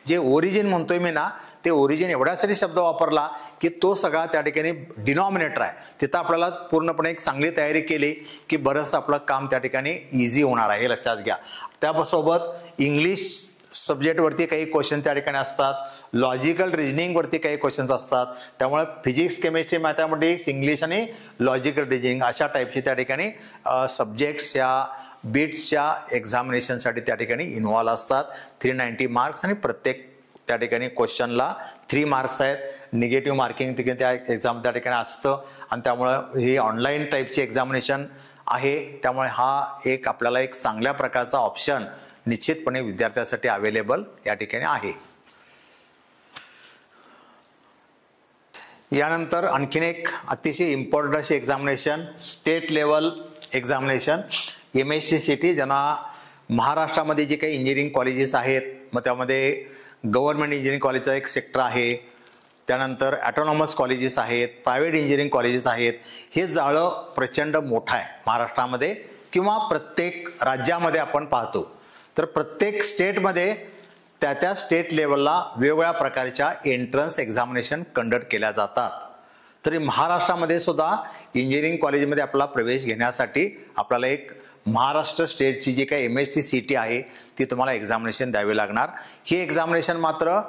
जे ओरिजिन म्हणतोय मी ना, ते ओरिजिन एवढ्यासाठी शब्द वापरला की तो सगळा त्या ठिकाणी डिनॉमिनेटर आहे. तिथं आपल्याला पूर्णपणे एक चांगली तयारी केली की बरंच आपलं काम त्या ठिकाणी इझी होणार आहे, हे लक्षात घ्या. त्यासोबत इंग्लिश सब्जेक्टवरती काही क्वेश्चन त्या ठिकाणी असतात, लॉजिकल रिजनिंगवरती काही क्वेश्चन्स असतात. त्यामुळे फिजिक्स, केमिस्ट्री, मॅथमॅटिक्स, इंग्लिश आणि लॉजिकल रिजनिंग अशा टाईपची त्या ठिकाणी सब्जेक्ट्स या बीट्सच्या एक्झामिनेशनसाठी त्या ठिकाणी इन्व्हॉल्व असतात. 390 मार्क्स आणि प्रत्येक त्या ठिकाणी क्वेश्चनला 3 मार्क्स आहेत. निगेटिव्ह मार्किंग त्या एक्झाम त्या ठिकाणी असतं आणि त्यामुळं ही ऑनलाईन टाईपची एक्झामिनेशन आहे. त्यामुळे हा एक आपल्याला एक चांगल्या प्रकारचा ऑप्शन निश्चितपणे विद्यार्थ्यांसाठी अवेलेबल या ठिकाणी आहे. यानंतर आणखीन एक अतिशय इम्पॉर्टंट अशी examination, state level examination MSc, ज्यांना महाराष्ट्रामध्ये जे काही इंजिनिअरिंग कॉलेजेस आहेत मग त्यामध्ये गव्हर्नमेंट इंजिनिअरिंग कॉलेजचा एक सेक्टर आहे, त्यानंतर ॲटोनॉमस कॉलेजेस आहेत, प्रायव्हेट इंजिनिअरिंग कॉलेजेस आहेत. हे जाळं प्रचंड मोठं आहे महाराष्ट्रामध्ये किंवा प्रत्येक राज्यामध्ये आपण पाहतो. तर प्रत्येक स्टेटमध्ये त्या स्टेट लेवलला वेगवेगळ्या प्रकारच्या एंट्रन्स एक्झामिनेशन कंडक्ट केल्या जातात. तरी महाराष्ट्रामध्ये सुद्धा इंजिनिअरिंग कॉलेजमध्ये आपला प्रवेश घेण्यासाठी आपल्याला एक महाराष्ट्र स्टेटची जी काही MSc CT आहे ती तुम्हाला एक्झामिनेशन द्यावी लागणार. ही एक्झामिनेशन मात्र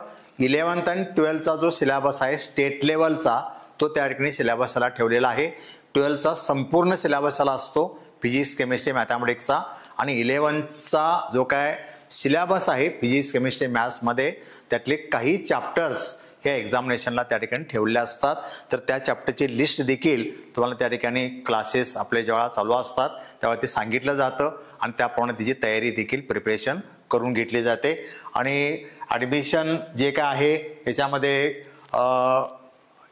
11th आणि 12thचा जो सिलेबस आहे स्टेट लेवलचा तो त्या ठिकाणी सिलेबसला ठेवलेला आहे. 12thचा संपूर्ण सिलेबसला असतो फिजिक्स, केमिस्ट्री, मॅथमॅटिक्सचा आणि 11thचा जो काय सिलेबस आहे फिजिक्स, केमिस्ट्री, मॅथ्समध्ये त्यातले काही चॅप्टर्स ह्या एक्झामिनेशनला त्या ठिकाणी ठेवलेल्या असतात. तर त्या चॅप्टरची लिस्ट देखील तुम्हाला त्या ठिकाणी क्लासेस आपले जेव्हा चालू असतात त्यावेळी ते सांगितलं जातं आणि त्याप्रमाणे तिची तयारी देखील प्रिपरेशन करून घेतली जाते. आणि ॲडमिशन जे काय आहे याच्यामध्ये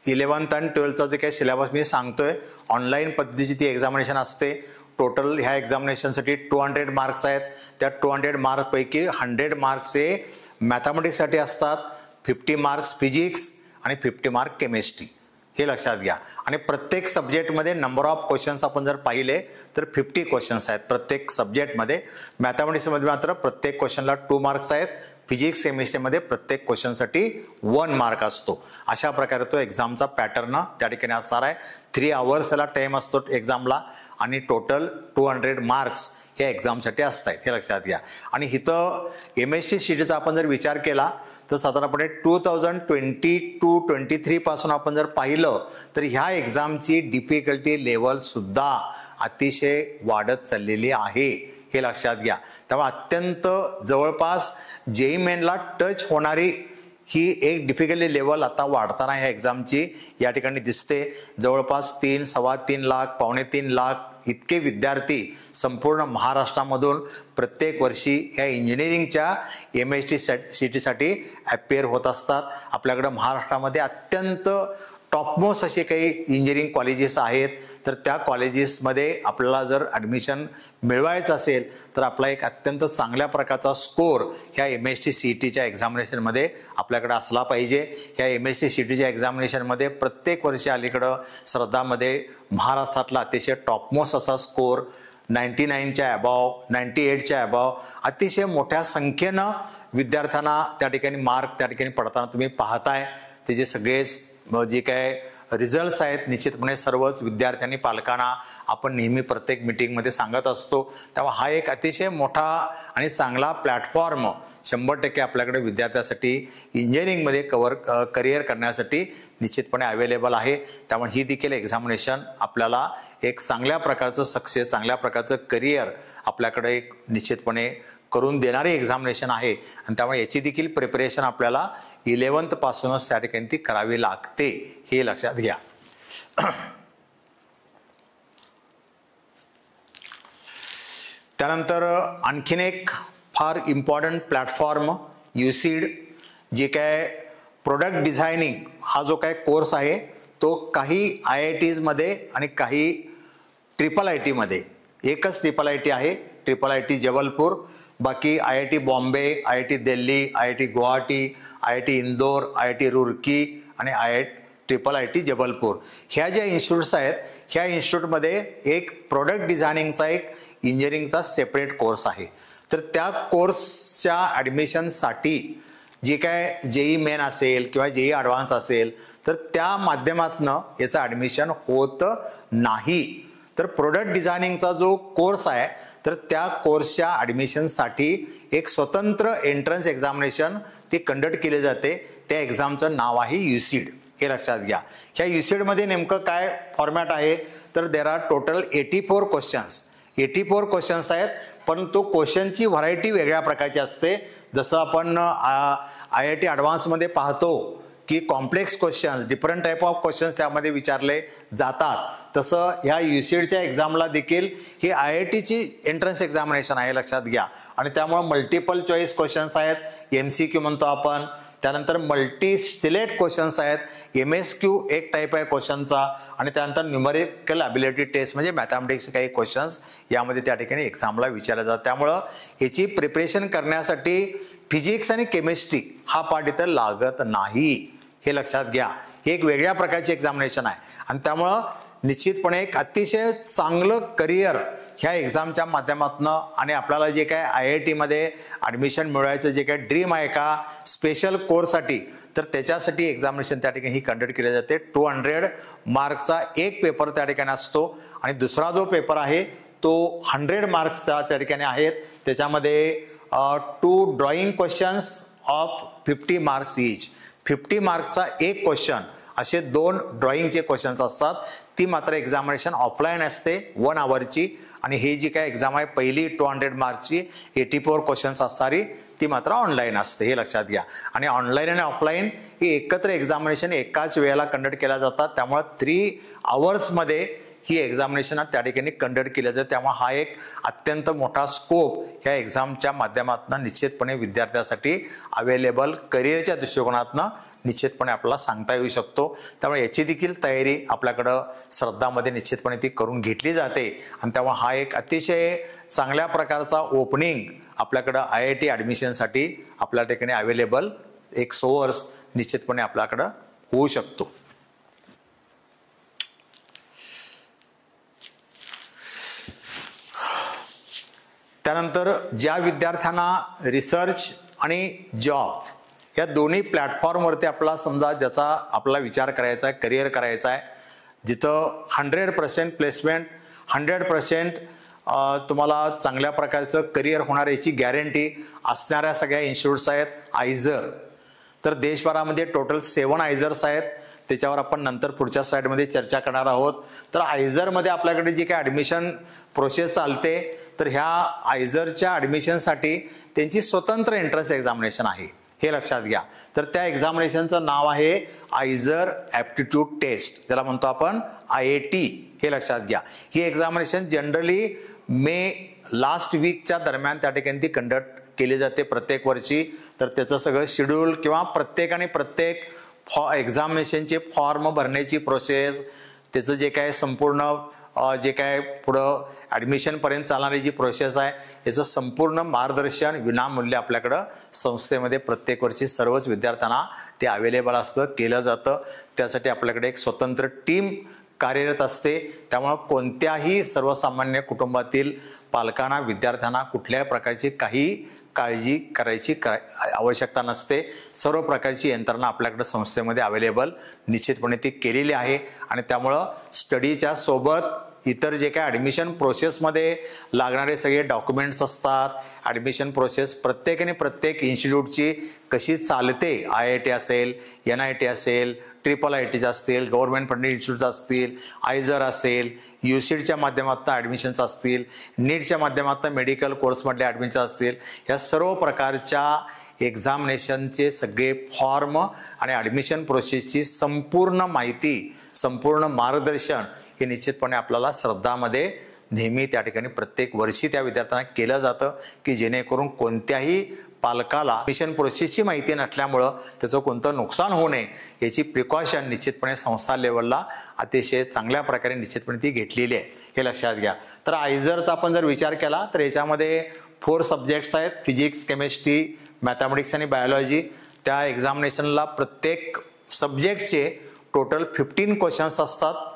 11th आणि 12thचा जे काही सिलेबस मी सांगतोय, ऑनलाईन पद्धतीची ती एक्झामिनेशन असते. टोटल ह्या एक्झामिनेशनसाठी 200 मार्क्स आहेत. त्या 200 मार्कपैकी 100 मार्क्स हे मॅथमॅटिक्ससाठी असतात, 50 मार्क्स फिजिक्स आणि 50 मार्क केमिस्ट्री, हे लक्षात घ्या. आणि प्रत्येक सब्जेक्टमध्ये नंबर ऑफ क्वेश्चन्स आपण जर पाहिले तर 50 क्वेश्चन्स आहेत प्रत्येक सब्जेक्टमध्ये. मॅथमॅटिक्समध्ये मात्र प्रत्येक क्वेश्चनला 2 मार्क्स आहेत. फिजिक्स केमिस्ट्रीमध्ये प्रत्येक क्वेश्चनसाठी 1 मार्क असतो. अशा प्रकारे तो एक्झामचा पॅटर्न त्या ठिकाणी असणार आहे. 3 hours याला टाईम असतो एक्झामला आणि टोटल 200 मार्क्स या एक्झामसाठी असतात, हे लक्षात घ्या. आणि इथं MSc CETचा आपण जर विचार केला तर साधारणपणे 2022-23 पासून आपण जर पाहिलं तर ह्या एक्झामची डिफिकल्टी लेवल सुद्धा अतिशय वाढत चाललेली आहे, हे लक्षात घ्या. त्यामुळे अत्यंत जवळपास JEE मेनला टच होणारी ही एक डिफिकल्टी लेवल आता वाढताना ह्या एक्झामची या ठिकाणी दिसते. जवळपास 3, 3.25 लाख, 3.25 लाख इतके विद्यार्थी संपूर्ण महाराष्ट्रामधून प्रत्येक वर्षी या इंजिनिअरिंगच्या MSc CETसाठी अपिअर होत असतात. आपल्याकडे महाराष्ट्रामध्ये अत्यंत टॉपमोस्ट असे काही इंजिनिअरिंग कॉलेजेस आहेत. तर त्या कॉलेजेसमध्ये आपल्याला जर ॲडमिशन मिळवायचं असेल तर आपला एक अत्यंत चांगल्या प्रकारचा स्कोर ह्या MSc CETच्या एक्झामिनेशनमध्ये आपल्याकडे असला पाहिजे. ह्या MSc CETच्या एक्झामिनेशनमध्ये प्रत्येक वर्षी अलीकडं श्रद्धामध्ये महाराष्ट्रातला अतिशय टॉपमोस्ट असा स्कोर 99च्या अबाव, 98च्या अबाव अतिशय मोठ्या संख्येनं विद्यार्थ्यांना त्या ठिकाणी मार्क त्या ठिकाणी पडताना तुम्ही पाहताय. त्याचे सगळे जे काय रिझल्ट्स आहेत निश्चितपणे सर्वच विद्यार्थ्यांनी पालकांना आपण नेहमी प्रत्येक मीटिंगमध्ये सांगत असतो. तेव्हा हा एक अतिशय मोठा आणि चांगला प्लॅटफॉर्म 100% आपल्याकडे विद्यार्थ्यासाठी इंजिनिअरिंगमध्ये करिअर करण्यासाठी निश्चितपणे अवेलेबल आहे. त्यामुळे ही देखील एक्झामिनेशन आपल्याला एक चांगल्या प्रकारचं सक्सेस, चांगल्या प्रकारचं करिअर आपल्याकडे एक निश्चितपणे करून देणारी एक्झामिनेशन आहे. आणि त्यामुळे याची देखील प्रिपरेशन आपल्याला 11th पासूनच त्या ठिकाणी ती करावी लागते, हे लक्षात घ्या. त्यानंतर आणखीन एक फार इम्पॉर्टंट प्लॅटफॉर्म UCED, जे काय प्रोडक्ट डिझायनिंग हा जो काय कोर्स आहे तो काही IITs मध्ये आणि काही IIIT मध्ये, एकच IIIT आहे IIIT जबलपूर, बाकी IIT Bombay, IIT Delhi, IIT Guwahati, IIT Indore, IIT Roorkee आणि IIT जबलपूर ह्या ज्या इन्स्टिट्यूट्स आहेत ह्या इन्स्टिट्यूटमध्ये एक प्रोडक्ट डिझायनिंगचा एक इंजिनिअरिंगचा सेपरेट कोर्स आहे. तर त्या कोर्सच्या ॲडमिशनसाठी जे काय JEE मेन असेल किंवा JEE ॲडव्हान्स असेल तर त्या माध्यमातनं याचं ॲडमिशन होत नाही. तर प्रोडक्ट डिझायनिंगचा जो कोर्स आहे तर त्या कोर्सच्या ॲडमिशनसाठी एक स्वतंत्र एंट्रन्स एक्झामिनेशन ती कंडक्ट केली जाते. त्या एक्झामचं नाव आहे UCED, हे लक्षात घ्या. ह्या UCEDमध्ये नेमकं काय फॉर्मॅट आहे तर there are total 84 questions. 84 questions आहेत, परंतु क्वेश्चनची व्हरायटी वेगळ्या प्रकारची असते. जसं आपण IIT ॲडव्हान्समध्ये पाहतो की complex questions, different type of questions त्यामध्ये विचारले जातात, तसं ह्या UCEDच्या एक्झामला देखील ही IITची एंट्रन्स एक्झामिनेशन आहे, लक्षात घ्या. आणि त्यामुळे मल्टिपल चॉईस क्वेश्चन्स आहेत, MCQ म्हणतो आपण. त्यानंतर मल्टी सिलेक्ट क्वेश्चन्स आहेत, MSQ एक टाईप आहे क्वेश्चनचा. आणि त्यानंतर न्यूमरिकल ॲबिलिटी टेस्ट म्हणजे मॅथमॅटिक्सचे काही क्वेश्चन्स यामध्ये त्या ठिकाणी एक्झामला विचारले जातात. त्यामुळं याची प्रिपरेशन करण्यासाठी फिजिक्स आणि केमिस्ट्री हा पार्ट इथं लागत नाही, हे लक्षात घ्या. ही एक वेगळ्या प्रकारची एक्झामिनेशन आहे. आणि त्यामुळं निश्चितपणे एक अतिशय चांगलं करिअर ह्या एक्झामच्या माध्यमातून आणि आपल्याला जे काय IIT मध्ये ॲडमिशन मिळवायचं जे काय ड्रीम आहे का स्पेशल कोर्ससाठी, तर त्याच्यासाठी एक्झामिनेशन त्या ठिकाणी ही कंडक्ट केली जाते. 200 मार्क्सचा एक पेपर त्या ठिकाणी असतो आणि दुसरा जो पेपर आहे तो 100 मार्क्सचा त्या ठिकाणी आहेत. त्याच्यामध्ये 2 drawing questions of 50 marks each. 50 मार्क्सचा एक क्वेश्चन असे 2 ड्रॉइंगचे क्वेश्चन्स असतात. ती मात्र एक्झामिनेशन ऑफलाईन असते 1 आवरची. आणि ही जी काय एक्झाम आहे पहिली 200 मार्क्सची 84 क्वेश्चन्स असणारी ती मात्र ऑनलाईन असते, हे लक्षात घ्या. आणि ऑनलाईन आणि ऑफलाईन ही एकत्र एक्झामिनेशन एकाच वेळेला कंडक्ट केल्या जातात. त्यामुळे 3 hours मध्ये ही एक्झामिनेशन त्या ठिकाणी कंडक्ट केली जाते. त्यामुळे हा एक अत्यंत मोठा स्कोप ह्या एक्झामच्या माध्यमातून निश्चितपणे विद्यार्थ्यासाठी अवेलेबल करिअरच्या दृष्टिकोनातनं निश्चितपणे आपल्याला सांगता येऊ शकतो. त्यामुळे याची देखील तयारी आपल्याकडं श्रद्धामध्ये निश्चितपणे ती करून घेतली जाते आणि त्यामुळे हा एक अतिशय चांगल्या प्रकारचा ओपनिंग आपल्याकडं IIT ॲडमिशनसाठी आपल्या ठिकाणी अवेलेबल एक सोर्स निश्चितपणे आपल्याकडं होऊ शकतो. त्यानंतर ज्या विद्यार्थ्यांना रिसर्च आणि जॉब या दोन्ही प्लॅटफॉर्मवरती आपला समजा ज्याचा आपला विचार करायचा आहे, करिअर करायचा आहे, जिथं 100% प्लेसमेंट, 100% तुम्हाला चांगल्या प्रकारचं करिअर होणार याची गॅरंटी असणाऱ्या सगळ्या इन्स्टिट्यूट्स आहेत. आयझर तर देशभरामध्ये टोटल 7 आयझर्स आहेत. त्याच्यावर आपण नंतर पुढच्या स्लाइडमध्ये चर्चा करणार आहोत. तर आयझरमध्ये आपल्याकडे जी काही ॲडमिशन प्रोसेस चालते तर ह्या आयझरच्या ॲडमिशनसाठी त्यांची स्वतंत्र एंट्रन्स एक्झामिनेशन आहे, हे लक्षात घ्या. तर त्या एक्झामिनेशनचं नाव आहे आयझर ॲप्टिट्यूड टेस्ट, ज्याला म्हणतो आपण IIT, हे लक्षात घ्या. ही एक्झामिनेशन जनरली मे लास्ट वीकच्या दरम्यान त्या ठिकाणी ती कंडक्ट केली जाते प्रत्येक वर्षी. तर त्याचं सगळं शेड्यूल किंवा प्रत्येक एक्झामिनेशनचे फॉर्म भरण्याची प्रोसेस, त्याचं जे काय संपूर्ण जे काय पुढं ॲडमिशनपर्यंत चालणारी जी प्रोसेस आहे याचं संपूर्ण मार्गदर्शन विनामूल्य आपल्याकडं संस्थेमध्ये प्रत्येक वर्षी सर्वच विद्यार्थ्यांना ते अवेलेबल असतं, केलं जातं. त्यासाठी आपल्याकडे एक स्वतंत्र टीम कार्यरत असते. त्यामुळं कोणत्याही सर्वसामान्य कुटुंबातील पालकांना, विद्यार्थ्यांना कुठल्याही प्रकारची काही काळजी करायची आवश्यकता नसते. सर्व प्रकारची यंत्रणा आपल्याकडे संस्थेमध्ये अवेलेबल निश्चितपणे ती केलेली आहे आणि त्यामुळं स्टडीच्या सोबत इतर जे काय ॲडमिशन प्रोसेसमध्ये लागणारे सगळे डॉक्युमेंट्स असतात, ॲडमिशन प्रोसेस प्रत्येक इन्स्टिट्यूटची कशी चालते, IIT असेल, NIT असेल, IIITs असतील, गव्हर्नमेंट फंडेड इन्स्टिट्यूट असतील, आयझर असेल, UCETच्या माध्यमातून ॲडमिशन्स असतील, नीटच्या माध्यमातून मेडिकल कोर्समधले ॲडमिशन असतील, या सर्व प्रकारच्या एक्झामिनेशनचे सगळे फॉर्म आणि ॲडमिशन प्रोसेसची संपूर्ण माहिती, संपूर्ण मार्गदर्शन हे निश्चितपणे आपल्याला श्रद्धामध्ये नेहमी त्या ठिकाणी प्रत्येक वर्षी त्या विद्यार्थ्यांना केलं जातं की जेणेकरून कोणत्याही पालकाला ॲडमिशन प्रोसेसची माहिती नसल्यामुळं त्याचं कोणतं नुकसान होऊ नये याची प्रिकॉशन निश्चितपणे संस्था लेवलला अतिशय चांगल्या प्रकारे निश्चितपणे ती घेतलेली आहे, हे लक्षात घ्या. तर आयझरचा आपण जर विचार केला तर याच्यामध्ये 4 सब्जेक्ट्स आहेत, फिजिक्स, केमिस्ट्री, मॅथमॅटिक्स आणि बायोलॉजी. त्या एक्झामिनेशनला प्रत्येक सब्जेक्टचे टोटल 15 क्वेश्चन्स असतात.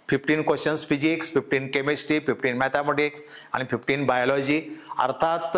15 क्वेश्चन्स फिजिक्स, 15 केमिस्ट्री, 15 मॅथमॅटिक्स आणि 15 बायोलॉजी. अर्थात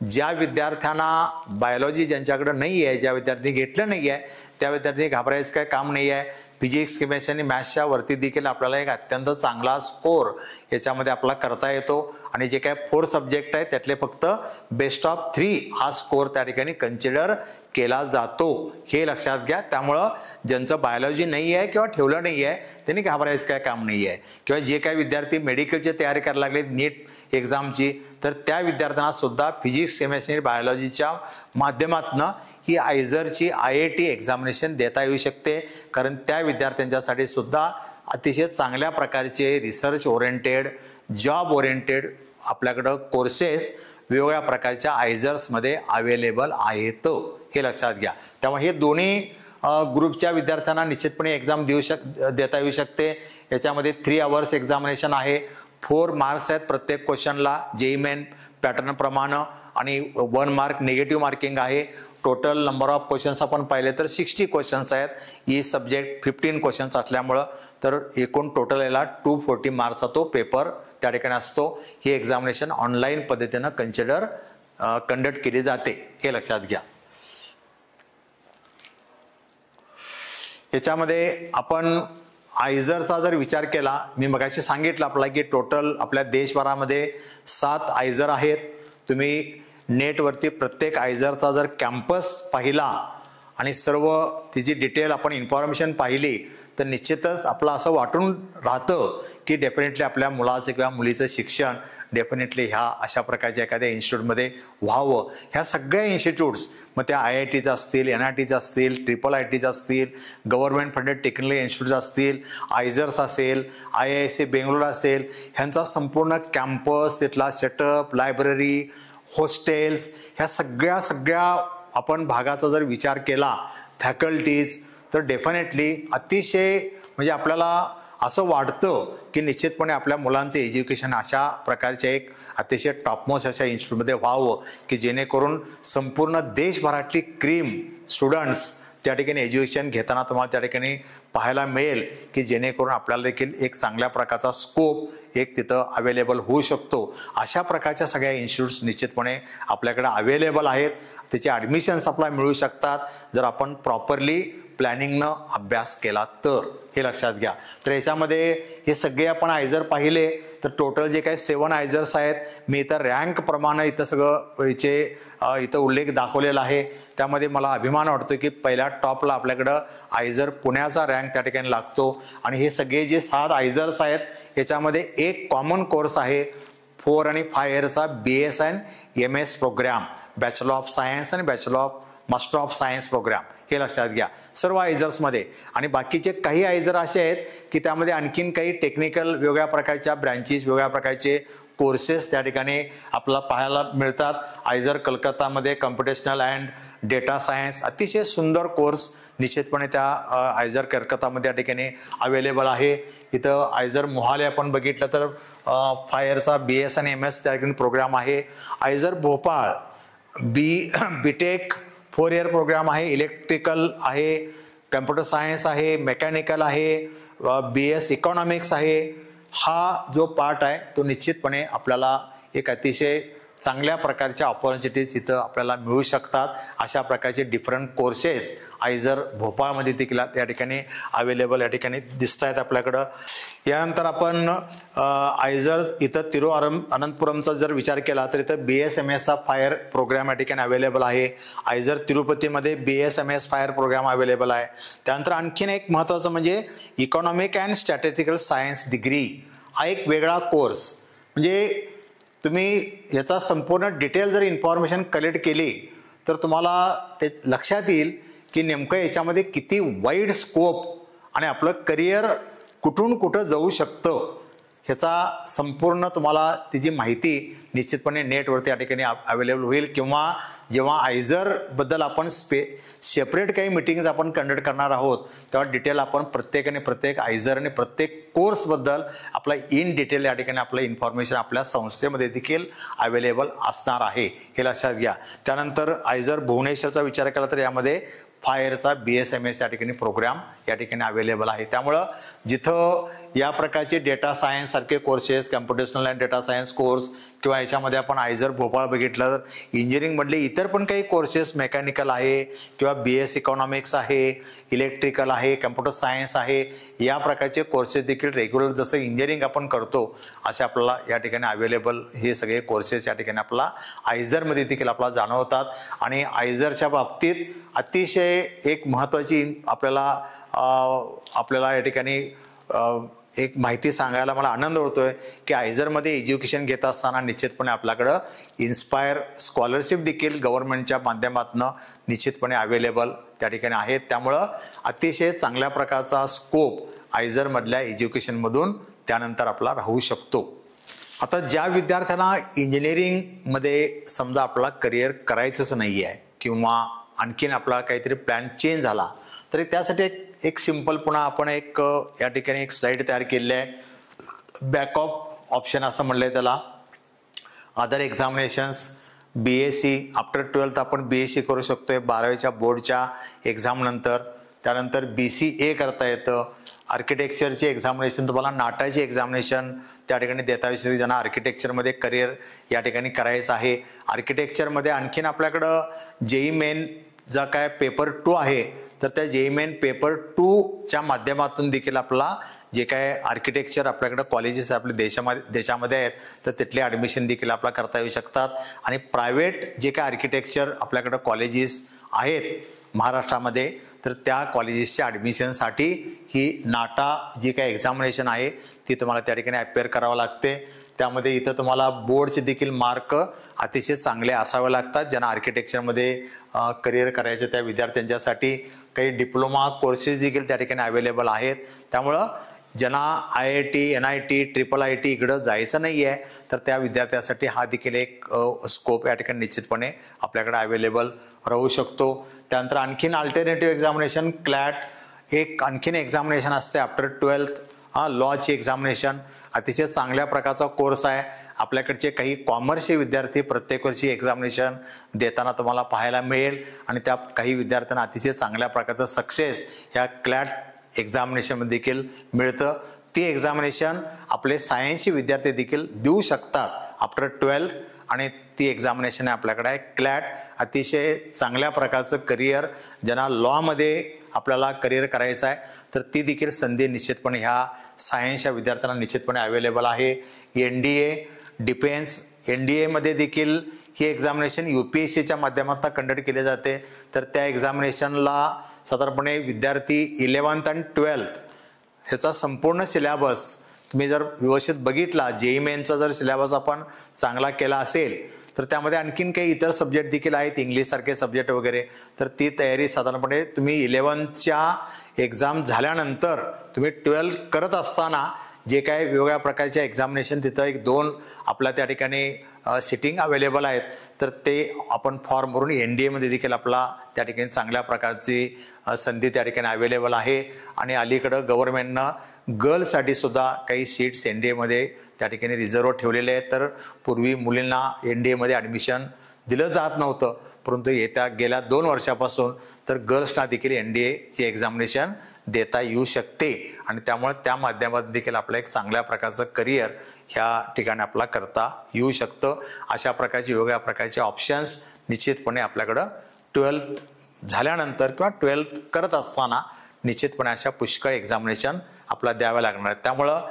ज्या विद्यार्थ्यांना बायोलॉजी ज्यांच्याकडे नाही आहे, ज्या विद्यार्थी घेतलं नाही आहे त्या विद्यार्थी घाबरायचं काय काम नाही आहे. फिजिक्स, केमिस्ट्री आणि मॅथ्सच्या वरती देखील आपल्याला एक अत्यंत चांगला स्कोर याच्यामध्ये आपला करता येतो आणि जे काय 4 सब्जेक्ट आहेत त्यातले फक्त बेस्ट ऑफ 3 हा स्कोर त्या ठिकाणी कन्सिडर केला जातो, हे लक्षात घ्या. त्यामुळं ज्यांचं बायोलॉजी नाही आहे किंवा ठेवलं नाही आहे त्यांनी घाबरायचं काय काम नाही आहे. किंवा जे काही विद्यार्थी मेडिकलची तयारी करायला लागले नीट एक्झामची, तर त्या विद्यार्थ्यांना सुद्धा फिजिक्स, केमिस्ट्री, बायोलॉजीच्या माध्यमातून ही आयझरची IIT एक्झामिनेशन देता येऊ शकते. कारण त्या विद्यार्थ्यांच्यासाठी सुद्धा अतिशय चांगल्या प्रकारचे रिसर्च ओरिएंटेड, जॉब ओरिएंटेड आपल्याकडं कोर्सेस वेगवेगळ्या प्रकारच्या आयझर्समध्ये अवेलेबल आहेत, हे लक्षात घ्या. त्यामुळे हे दोन्ही ग्रुपच्या विद्यार्थ्यांना निश्चितपणे एक्झाम देता येऊ शकते. याच्यामध्ये 3 आवर्स एक्झामिनेशन आहे, 4 मार्क्स आहेत प्रत्येक क्वेश्चनला JEE मेन पॅटर्न प्रमाणे आणि 1 मार्क निगेटिव्ह मार्किंग आहे. टोटल नंबर ऑफ क्वेश्चन्स आपण पाहिले तर 60 क्वेश्चन्स आहेत. ही सब्जेक्ट 15 क्वेश्चन्स असल्यामुळं तर एकूण टोटल याला 240 मार्क्सचा तो पेपर त्या ठिकाणी असतो. ही एक्झामिनेशन ऑनलाईन पद्धतीनं कंडक्ट केली जाते, हे लक्षात घ्या. याच्यामध्ये आपण आयझरचा जर विचार केला, मी मगाशी सांगितलं आपल्याला की टोटल आपल्या देशभरामध्ये 7 आयझर आहेत. तुम्ही नेटवरती प्रत्येक आयझरचा जर कॅम्पस पाहिला आणि सर्व तिची डिटेल आपण इन्फॉर्मेशन पाहिली तर निश्चितच आपलं असं वाटून राहतं की डेफिनेटली आपल्या मुलाचं किंवा मुलीचं शिक्षण डेफिनेटली ह्या अशा प्रकारच्या एखाद्या इन्स्टिट्यूटमध्ये व्हावं. ह्या सगळ्या इन्स्टिट्यूट्स, मग त्या IITs असतील, NITs असतील, IIITs असतील, गव्हर्नमेंट फंडेड टेक्निकल इन्स्टिट्यूट्स असतील, आयझर्स असेल, IISc बेंगलोर असेल, ह्यांचा संपूर्ण कॅम्पस, तिथला सेटअप, लायब्ररी, हॉस्टेल्स, ह्या सगळ्या आपण भागाचा जर विचार केला, फॅकल्टीज, तर डेफिनेटली अतिशय म्हणजे आपल्याला असं वाटतं की निश्चितपणे आपल्या मुलांचं एज्युकेशन अशा प्रकारच्या एक अतिशय टॉपमोस्ट अशा इन्स्टिट्यूटमध्ये व्हावं की जेणेकरून संपूर्ण देशभरातली क्रीम स्टुडंट्स त्या ठिकाणी एज्युकेशन घेताना तुम्हाला त्या ठिकाणी पाहायला मिळेल की जेणेकरून आपल्याला देखील एक चांगल्या प्रकारचा स्कोप एक तिथं अवेलेबल होऊ शकतो. अशा प्रकारच्या सगळ्या इन्स्टिट्यूट्स निश्चितपणे आपल्याकडे अवेलेबल आहेत. त्याचे ॲडमिशन्स आपल्याला मिळू शकतात जर आपण प्रॉपरली प्लॅनिंगनं अभ्यास केला तर. हे लक्षात घ्या. तर याच्यामध्ये हे सगळे आपण आयझर पाहिले तर टोटल जे काही 7 आयझर्स आहेत, मी इथं रँक प्रमाणे इथं सगळं इथं उल्लेख दाखवलेला आहे. त्यामध्ये मला अभिमान वाटतो की पहिल्या टॉपला आपल्याकडं आयझर पुण्याचा रँक त्या ठिकाणी लागतो. आणि हे सगळे जे 7 आयझर्स आहेत याच्यामध्ये एक कॉमन कोर्स आहे 4 आणि 5 इयरचा BS and MS program, bachelor of science आणि bachelor of master of science program. हे लक्षात घ्या सर्व आयझर्समध्ये. आणि बाकीचे काही आयझर असे आहेत की त्यामध्ये आणखीन काही टेक्निकल वेगळ्या प्रकारच्या ब्रँचेस, वेगळ्या प्रकारचे कोर्सेस त्या ठिकाणी आपल्याला पाहायला मिळतात. आयझर कलकत्तामध्ये कम्प्युटेशनल अँड डेटा सायन्स अतिशय सुंदर कोर्स निश्चितपणे त्या आयझर कलकत्तामध्ये त्या ठिकाणी अवेलेबल आहे. इथं आयझर मोहाली आपण बघितलं तर 5 इयरचा BS आणि MS त्या ठिकाणी प्रोग्राम आहे. आयझर भोपाळ BTech 4 इयर प्रोग्राम आहे. इलेक्ट्रिकल आहे, कम्प्युटर सायन्स आहे, मेकॅनिकल आहे, BS इकॉनॉमिक्स आहे. हा जो पार्ट आहे तो निश्चितपणे आपल्याला एक अतिशय चांगल्या प्रकारच्या ऑपॉर्च्युनिटीज इथं आपल्याला मिळू शकतात. अशा प्रकारचे डिफरंट कोर्सेस आयझर भोपाळमध्ये देखील या ठिकाणी अवेलेबल या ठिकाणी दिसत आहेत आपल्याकडं. यानंतर आपण आयझर इथं तिरुअनंतपुरमचा जर विचार केला तर इथं BS MS फायर प्रोग्राम या ठिकाणी अवेलेबल आहे. आयझर तिरुपतीमध्ये BS MS फायर प्रोग्राम अवेलेबल आहे. त्यानंतर आणखीन एक महत्त्वाचं म्हणजे economic and strategical science degree हा एक वेगळा कोर्स. म्हणजे तुम्ही याचा संपूर्ण डिटेल जर इन्फॉर्मेशन कलेक्ट केली तर तुम्हाला ते लक्षात येईल की नेमकं याच्यामध्ये किती वाईड स्कोप आणि आपलं करिअर कुठून कुठं जाऊ शकतं ह्याचा संपूर्ण तुम्हाला त्याची माहिती निश्चितपणे नेटवरती या ठिकाणी अवेलेबल होईल. किंवा जेव्हा आयझरबद्दल आपण सेपरेट काही मीटिंग्स आपण कंडक्ट करणार आहोत तेव्हा डिटेल आपण प्रत्येक आयझर आणि प्रत्येक कोर्सबद्दल आपला इन डिटेल या ठिकाणी आपलं इन्फॉर्मेशन आपल्या संस्थेमध्ये देखील अवेलेबल असणार आहे. हे लक्षात घ्या. त्यानंतर आयझर भुवनेश्वरचा विचार केला तर यामध्ये 5 इयरचा BS MS या ठिकाणी प्रोग्राम या ठिकाणी अवेलेबल आहे. त्यामुळं जिथं या प्रकारचे डेटा सायन्स सारखे courses, computational and data science course किंवा याच्यामध्ये आपण आयझर भोपाळ बघितलं तर इंजिनिअरिंगमधले इतर पण काही कोर्सेस मेकॅनिकल आहे किंवा BS इकॉनॉमिक्स आहे, इलेक्ट्रिकल आहे, कम्प्युटर सायन्स आहे, या प्रकारचे कोर्सेस देखील रेग्युलर जसं इंजिनिअरिंग आपण करतो असे आपल्याला या ठिकाणी अवेलेबल हे सगळे कोर्सेस या ठिकाणी आपल्याला आयझरमध्ये देखील आपल्याला जाणवतात. आणि आयझरच्या बाबतीत अतिशय एक महत्त्वाची आपल्याला या ठिकाणी एक माहिती सांगायला मला आनंद होतोय की आयझरमध्ये एज्युकेशन घेत असताना निश्चितपणे आपल्याकडं इन्स्पायर स्कॉलरशिप देखील गव्हर्नमेंटच्या माध्यमातून निश्चितपणे अवेलेबल त्या ठिकाणी आहेत. त्यामुळं अतिशय चांगल्या प्रकारचा स्कोप आयझरमधल्या एज्युकेशनमधून त्यानंतर आपला राहू शकतो. आता ज्या विद्यार्थ्यांना इंजिनिअरिंगमध्ये समजा आपला करिअर करायचंच नाही आहे किंवा आणखीन आपला काहीतरी प्लॅन चेंज झाला तरी त्यासाठी एक सिंपल पुन्हा आपण एक या ठिकाणी एक स्लाइड तयार केलेली आहे. बॅकअप ऑप्शन असं म्हणलंय त्याला. Other examinations BSc after 12th आपण BSc करू शकतोय 12वीच्या बोर्डच्या एक्झाम नंतर. त्यानंतर BCA करता येतं. आर्किटेक्चरची एक्झामिनेशन तुम्हाला नाटाची एक्झामिनेशन त्या ठिकाणी देता येऊ शकते ज्यांना आर्किटेक्चरमध्ये करिअर या ठिकाणी करायचं आहे. आर्किटेक्चरमध्ये आणखीन आपल्याकडं JEE मेन जा काय पेपर 2 आहे तर त्या JEE मेन पेपर 2च्या माध्यमातून देखील आपला जे काय आर्किटेक्चर आपल्याकडे कॉलेजेस आपल्या देशामध्ये आहेत तर तिथले ॲडमिशन देखील आपल्याला करता येऊ शकतात. आणि प्रायव्हेट जे काय आर्किटेक्चर आपल्याकडे कॉलेजेस आहेत महाराष्ट्रामध्ये तर त्या कॉलेजेसच्या ॲडमिशनसाठी ही नाटा जी काही एक्झामिनेशन आहे ती तुम्हाला त्या ठिकाणी अपेअर करावं लागते. त्यामध्ये इथं तुम्हाला बोर्डचे देखील मार्क अतिशय चांगले असावे लागतात. ज्यांना आर्किटेक्चरमध्ये करिअर करायचे त्या विद्यार्थ्यांच्यासाठी काही डिप्लोमा कोर्सेस देखील त्या ठिकाणी अवेलेबल आहेत. त्यामुळं ज्यांना IIT NIT IIIT इकडं जायचं नाही आहे तर त्या विद्यार्थ्यासाठी हा देखील एक स्कोप या ठिकाणी निश्चितपणे आपल्याकडे अवेलेबल राहू शकतो. त्यानंतर आणखीन अल्टरनेटिव्ह एक्झामिनेशन क्लॅट एक आणखीन एक्झामिनेशन असते आफ्टर 12th लॉची एक्झामिनेशन. अतिशय चांगल्या प्रकारचा कोर्स आहे. आपल्याकडचे काही कॉमर्सचे विद्यार्थी प्रत्येक वर्षी एक्झामिनेशन देताना तुम्हाला पाहायला मिळेल आणि त्या काही विद्यार्थ्यांना अतिशय चांगल्या प्रकारचं सक्सेस या क्लॅट एक्झामिनेशनमध्ये देखील मिळतं. ती एक्झामिनेशन आपले सायन्सचे विद्यार्थी देखील देऊ शकतात आफ्टर 12th आणि ती एक्झामिनेशन आपल्याकडे आहे. क्लॅट अतिशय चांगल्या प्रकारचं करिअर ज्यांना लॉमध्ये आपल्याला करिअर करायचं आहे तर ती देखील संधी निश्चितपणे ह्या सायन्सच्या विद्यार्थ्यांना निश्चितपणे अवेलेबल आहे. NDA डिफेन्स NDAमध्ये देखील ही एक्झामिनेशन UPSCच्या माध्यमातून कंडक्ट केली जाते. तर त्या एक्झामिनेशनला साधारणपणे विद्यार्थी 11th आणि 12th ह्याचा संपूर्ण सिलेबस तुम्ही जर व्यवस्थित बघितला JEE मेनचा जर सिलेबस आपण चांगला केला असेल तर त्यामध्ये आणखीन काही इतर सब्जेक्ट देखील आहेत इंग्लिशसारखे सब्जेक्ट वगैरे. तर ती तयारी साधारणपणे तुम्ही 11th एक्झाम झाल्यानंतर तुम्ही 12th करत असताना जे काही वेगवेगळ्या प्रकारच्या एक्झामिनेशन तिथं 1-2 आपल्या त्या ठिकाणी सिटिंग अवेलेबल आहेत तर ते आपण फॉर्म भरून NDAमध्ये देखील आपला त्या ठिकाणी चांगल्या प्रकारची संधी त्या ठिकाणी अवेलेबल आहे. आणि अलीकडं गव्हर्नमेंटनं गर्ल्ससाठी सुद्धा काही सीट्स NDAमध्ये त्या ठिकाणी रिझर्व्ह ठेवलेले आहेत. तर पूर्वी मुलींना NDAमध्ये ॲडमिशन दिलं जात नव्हतं परंतु गेल्या 2 वर्षापासून तर गर्ल्सना देखील NDAची एक्झामिनेशन देता येऊ शकते आणि त्यामुळे त्या माध्यमातून देखील आपलं एक चांगल्या प्रकारचं करिअर ह्या ठिकाणी आपला करता येऊ शकतं. अशा प्रकारचे वेगवेगळ्या प्रकारचे ऑप्शन्स निश्चितपणे आपल्याकडं 12th झाल्यानंतर किंवा 12th करत असताना निश्चितपणे अशा पुष्कळ एक्झामिनेशन आपल्याला द्याव्या लागणार आहेत. त्यामुळं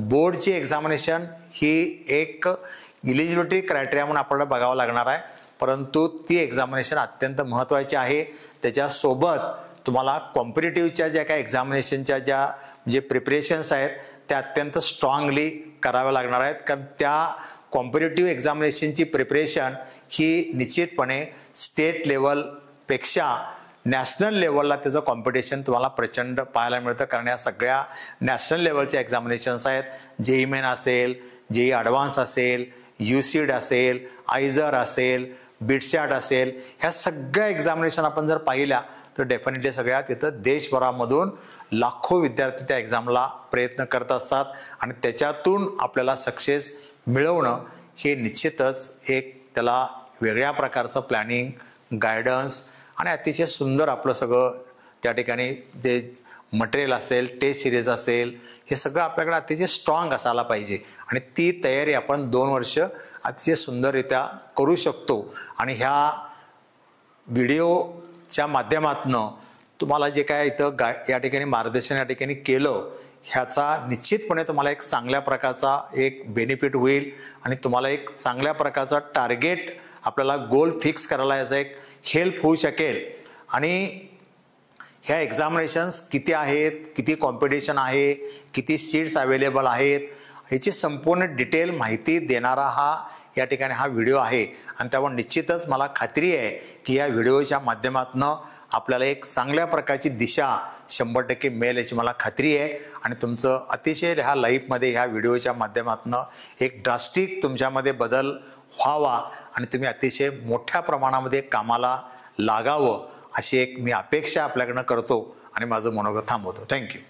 बोर्डची एक्झामिनेशन ही एक इलिजिबिलिटी क्रायटेरिया म्हणून आपल्याला बघावं लागणार आहे परंतु ती एक्झामिनेशन अत्यंत महत्त्वाची आहे. त्याच्यासोबत तुम्हाला कॉम्पिटिटिव्हच्या ज्या काही एक्झामिनेशनच्या ज्या म्हणजे प्रिपरेशन्स आहेत त्या अत्यंत स्ट्रॉंगली कराव्या लागणार आहेत. कारण त्या कॉम्पिटिटिव्ह एक्झामिनेशनची प्रिपरेशन ही निश्चितपणे स्टेट लेवलपेक्षा नॅशनल लेवलला त्याचं कॉम्पिटिशन तुम्हाला प्रचंड पाहायला मिळतं. कारण या सगळ्या नॅशनल लेवलच्या एक्झामिनेशन्स आहेत. JEE मेन असेल, JEE ॲडव्हान्स असेल, UCET असेल, IISER असेल, BITSAT असेल, ह्या सगळ्या एक्झामिनेशन आपण जर पाहिल्या तर डेफिनेटली सगळ्या तिथं देशभरामधून लाखो विद्यार्थी त्या एक्झामला प्रयत्न करत असतात आणि त्याच्यातून आपल्याला सक्सेस मिळवणं हे निश्चितच एक त्याला वेगळ्या प्रकारचं प्लॅनिंग, गायडन्स आणि अतिशय सुंदर आपलं सगळं त्या ठिकाणी ते मटेरियल असेल, टेस्ट सिरीज असेल, हे सगळं आपल्याकडे अतिशय स्ट्रॉंग असायला पाहिजे आणि ती तयारी आपण 2 वर्ष अतिशय सुंदररित्या करू शकतो. आणि ह्या व्हिडिओच्या माध्यमातून तुम्हाला जे काय इथं या ठिकाणी मार्गदर्शन या ठिकाणी केलं ह्याचा निश्चितपणे तुम्हाला एक चांगल्या प्रकारचा एक बेनिफिट होईल आणि तुम्हाला एक चांगल्या प्रकारचा टार्गेट आपल्याला गोल फिक्स करायला याचा एक हेल्प होऊ शकेल. आणि ह्या एक्झामिनेशन्स किती आहेत, किती कॉम्पिटिशन आहे, किती सीट्स अवेलेबल आहेत ह्याची संपूर्ण डिटेल माहिती देणारा या ठिकाणी हा व्हिडिओ आहे. आणि त्यामुळे निश्चितच मला खात्री आहे की या व्हिडिओच्या माध्यमातून आपल्याला एक चांगल्या प्रकारची दिशा 100% मिळेल याची मला खात्री आहे. आणि तुमचं अतिशय ह्या लाईफमध्ये ह्या व्हिडिओच्या माध्यमातून एक ड्रास्टिक तुमच्यामध्ये बदल व्हावा आणि तुम्ही अतिशय मोठ्या प्रमाणामध्ये कामाला लागावं अशी एक मी अपेक्षा आपल्याकडनं करतो आणि माझं मनोगत थांबवतो. थँक्यू.